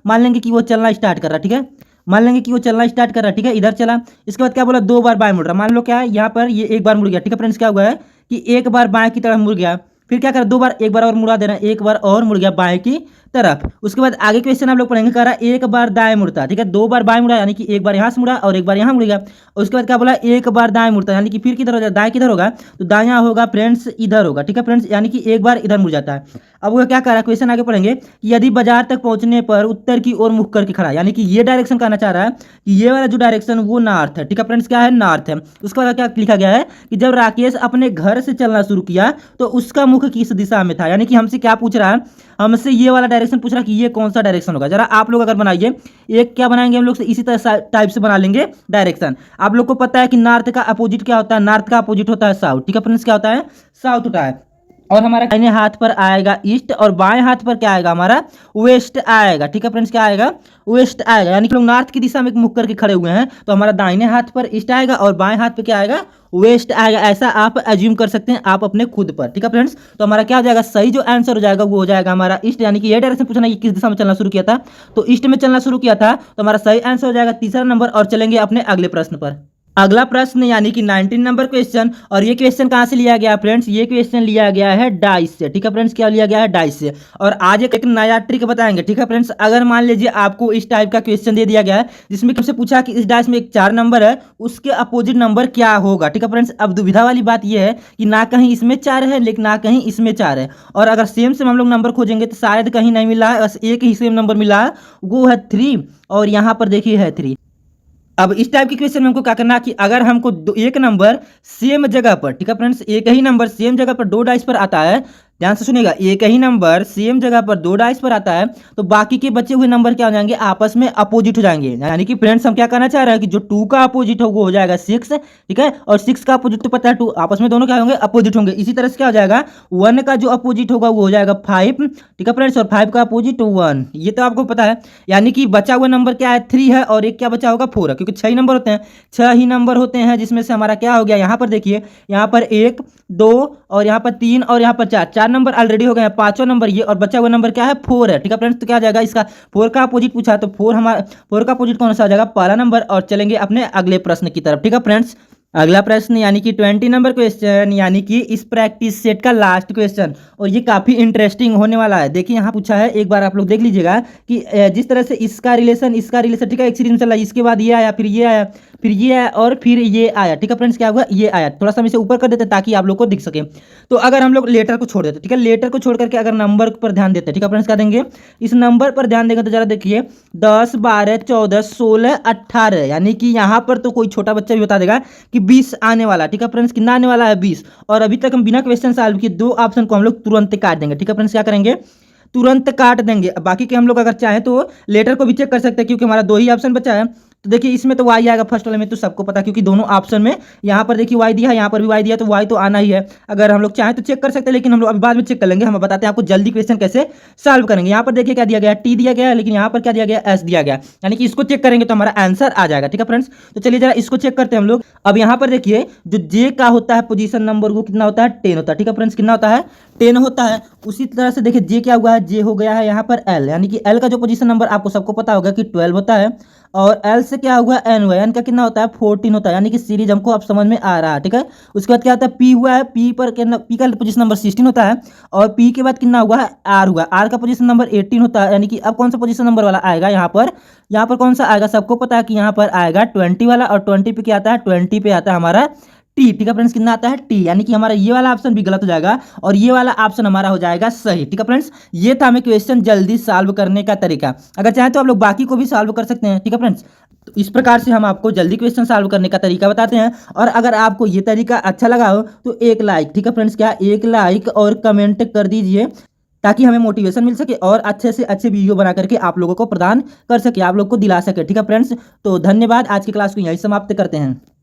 मान लेंगे कि वो चलना स्टार्ट कर रहा है। ठीक है, मान लेंगे कि वो चलना स्टार्ट कर रहा है। ठीक है, इधर चला, इसके बाद क्या बोला, 2 बार बाएं मुड़ रहा है। मान लो क्या है, यहाँ पर ये 1 बार मुड़ गया। ठीक है फ्रेंड्स, क्या हुआ है कि 1 बार बाएं की तरफ मुड़ गया, फिर क्या कर 2 बार, 1 बार और मुड़ा दे रहा है, 1 बार और मुड़ गया बाएं की तरफ। उसके बाद आगे क्वेश्चन आप लोग पढ़ेंगे, कह रहा है 1 बार दाएं मुड़ता। ठीक है, 2 बार बाएं मुड़ा, यानी कि 1 बार यहाँ से मुड़ा और 1 बार यहाँ मुड़ गया। उसके बाद क्या बोला, 1 बार दाएं मुड़ता, यानी कि फिर किधर हो जाए, दाएं किधर होगा, तो दायां होगा फ्रेंड्स इधर होगा। ठीक है फ्रेंड्स, यानी कि 1 बार इधर मुड़ जाता है। अब वो क्या कह रहा है, क्वेश्चन आगे पढ़ेंगे कि यदि बाजार तक पहुंचने पर उत्तर की ओर मुख करके खड़ा, यानी कि ये डायरेक्शन कहना चाह रहा है कि ये वाला जो डायरेक्शन वो नॉर्थ है। ठीक है फ्रेंड्स, क्या है, नॉर्थ है। उसके बाद क्या लिखा गया है कि जब राकेश अपने घर से चलना शुरू किया तो उसका मुख किस दिशा में था, यानी कि हमसे क्या पूछ रहा है, हमसे ये वाला डायरेक्शन पूछ रहा है कि ये कौन सा डायरेक्शन होगा। जरा आप लोग अगर बनाइए, एक क्या बनाएंगे हम लोग से इसी तरह टाइप से बना लेंगे डायरेक्शन। आप लोग को पता है कि नॉर्थ का अपोजिट क्या होता है, नॉर्थ का अपोजिट होता है साउथ। ठीक है फ्रेंड्स, क्या होता है, साउथ होता है। और हमारा दाहिने हाथ पर आएगा ईस्ट और बाएं हाथ पर क्या आएगा हमारा वेस्ट आएगा। ठीक है फ्रेंड्स, क्या आएगा वेस्ट आएगा, यानी कि लोग नॉर्थ की दिशा में मुख करके खड़े हुए हैं तो हमारा दाहिने हाथ पर ईस्ट आएगा और बाएं हाथ पे क्या आएगा वेस्ट आएगा। ऐसा आप एज्यूम कर सकते हैं आप अपने खुद पर। ठीक है फ्रेंड्स, तो हमारा क्या हो जाएगा सही जो आंसर हो जाएगा वो हो जाएगा हमारा ईस्ट, यानी कि ये डायरेक्शन पूछना है कि किस दिशा में चलना शुरू किया था, तो ईस्ट में चलना शुरू किया था, तो हमारा सही आंसर हो जाएगा तीसरा नंबर। और चलेंगे अपने अगले प्रश्न पर। अगला प्रश्न यानी कि 19 नंबर क्वेश्चन, और ये क्वेश्चन कहाँ से लिया गया फ्रेंड्स, ये क्वेश्चन लिया गया है डाइस से। ठीक है फ्रेंड्स, क्या लिया गया है डाइस से। और आज एक नया ट्रिक बताएंगे। ठीक है फ्रेंड्स, अगर मान लीजिए आपको इस टाइप का क्वेश्चन दे दिया गया है जिसमें हमसे पूछा कि इस डाइस में एक 4 नंबर है उसके अपोजिट नंबर क्या होगा। ठीक है फ्रेंड्स, अब दुविधा वाली बात यह है कि ना कहीं इसमें 4 है लेकिन ना कहीं इसमें 4 है, और अगर सेम हम लोग नंबर खोजेंगे तो शायद कहीं नहीं मिला है, बस एक ही सेम नंबर मिला है वो है 3, और यहाँ पर देखिए है 3। अब इस टाइप के क्वेश्चन में हमको क्या करना कि अगर हमको एक नंबर सेम जगह पर, ठीक है फ्रेंड्स, एक ही नंबर सेम जगह पर 2 डाइस पर आता है, ध्यान से सुनिएगा, एक ही नंबर सेम जगह पर 2 डाइस पर आता है तो बाकी के बचे हुए नंबर क्या हो जाएंगे आपस में अपोजिट हो जाएंगे। यानी कि फ्रेंड्स हम क्या करना चाह रहे हैं कि जो 2 का अपोजिट हो वो हो जाएगा 6, ठीक है, और 6 का अपोजिट तो पता है 2, आपस में दोनों क्या होंगे अपोजिट होंगे। इसी तरह से क्या हो जाएगा 1 का जो अपोजिट होगा वो हो जाएगा 5, ठीक है फ्रेंड्स, और 5 का अपोजिट 1, ये तो आपको पता है। यानी कि बचा हुआ नंबर क्या है 3 है और एक क्या बचा होगा 4 है, क्योंकि 6 ही नंबर होते हैं, 6 ही नंबर होते हैं, जिसमें से हमारा क्या हो गया यहाँ पर देखिए, यहाँ पर 1 2 और यहाँ पर 3 और यहाँ पर 4 नंबर ऑलरेडी हो गए हैं, 5वां नंबर ये, और बचा हुआ नंबर क्या है 4 है। ठीक है फ्रेंड्स, तो क्या आ जाएगा इसका 4 का अपोजिट पूछा तो 4 हमारा 4 का अपोजिट कौन सा आ जाएगा पहला नंबर। और चलेंगे अपने अगले प्रश्न की तरफ। ठीक है फ्रेंड्स, अगला प्रश्न यानी कि 20 नंबर क्वेश्चन, यानी कि इस प्रैक्टिस सेट का लास्ट क्वेश्चन, और ये काफ़ी इंटरेस्टिंग होने वाला है। देखिए यहाँ पूछा है, एक बार आप लोग देख लीजिएगा कि जिस तरह से इसका रिलेशन ठीक है एक सीरीज में चला, इसके बाद ये आया, फिर ये आया, फिर ये आया और फिर ये आया। ठीक है फ्रेंड्स, क्या हुआ ये आया, थोड़ा सा हम इसे ऊपर कर देते ताकि आप लोग को दिख सके। तो अगर हम लोग लेटर को छोड़ देते, ठीक है, लेटर को छोड़ करके अगर नंबर पर ध्यान देते, ठीक है फ्रेंड्स, क्या देंगे इस नंबर पर ध्यान देंगे तो जरा देखिए 10 12 14 16 18, यानी कि यहाँ पर तो कोई छोटा बच्चा भी बता देगा कि 20 आने वाला। ठीक है फ्रेंड्स, कितना आने वाला है 20, और अभी तक हम बिना क्वेश्चन सॉल्व किए 2 ऑप्शन को हम लोग तुरंत काट देंगे। ठीक है फ्रेंड्स, क्या करेंगे तुरंत काट देंगे। बाकी के हम लोग अगर चाहें तो लेटर को भी चेक कर सकते हैं क्योंकि हमारा 2 ही ऑप्शन बचा है। तो देखिए इसमें तो वाई आएगा फर्स्ट वाले में, तो सबको पता क्योंकि दोनों ऑप्शन में यहाँ पर देखिए वाई दिया है, यहाँ पर भी वाई दिया, तो वाई तो आना ही है। अगर हम लोग चाहें तो चेक कर सकते हैं, लेकिन हम लोग अभी बाद में चेक कर लेंगे। हम बताते हैं आपको जल्दी क्वेश्चन कैसे सॉल्व करेंगे। यहाँ पर देखिए क्या दिया गया टी दिया गया है, लेकिन यहाँ पर क्या दिया गया एस दिया गया, यानी कि इसको चेक करेंगे तो हमारा आंसर आ जाएगा। ठीक है फ्रेंड्स, तो चलिए जरा इसको चेक करते हैं हम लोग। अब यहाँ पर देखिए जो जे का होता है पोजीशन नंबर वो कितना होता है 10 होता है। ठीक है फ्रेंड्स, कितना होता है 10 होता है। उसी तरह से देखिए जे क्या हुआ है, जे हो गया है यहाँ पर एल, यानी कि एल का जो पोजीशन नंबर आपको सबको पता होगा कि 12 होता है, और एल से क्या हुआ एन हुआ, एन का कितना होता है 14 होता है, यानी कि सीरीज हमको अब समझ में आ रहा है। ठीक है, उसके बाद क्या होता है पी हुआ है, पी पर पी का पोजीशन नंबर 16 होता है, और पी के बाद कितना हुआ है आर हुआ, आर का पोजीशन नंबर 18 होता है, यानी कि अब कौन सा पोजीशन नंबर वाला आएगा यहाँ पर कौन सा आएगा सबको पता है कि यहाँ पर आएगा 20 वाला, और 20 पे क्या आता है 20 पे आता है हमारा टी। ठीक है फ्रेंड्स, कितना आता है टी, यानी कि हमारा ये वाला ऑप्शन भी गलत हो जाएगा और ये वाला ऑप्शन हमारा हो जाएगा सही। ठीक है फ्रेंड्स, ये था हमें क्वेश्चन जल्दी सॉल्व करने का तरीका। अगर चाहें तो आप लोग बाकी को भी सॉल्व कर सकते हैं। ठीक है फ्रेंड्स, तो इस प्रकार से हम आपको जल्दी क्वेश्चन सॉल्व करने का तरीका बताते हैं। और अगर आपको ये तरीका अच्छा लगा हो तो एक लाइक, ठीक है फ्रेंड्स, क्या एक लाइक और कमेंट कर दीजिए ताकि हमें मोटिवेशन मिल सके और अच्छे से अच्छे वीडियो बना करके आप लोगों को प्रदान कर सके, आप लोग को दिला सके। ठीक है फ्रेंड्स, तो धन्यवाद, आज की क्लास को यहीं समाप्त करते हैं।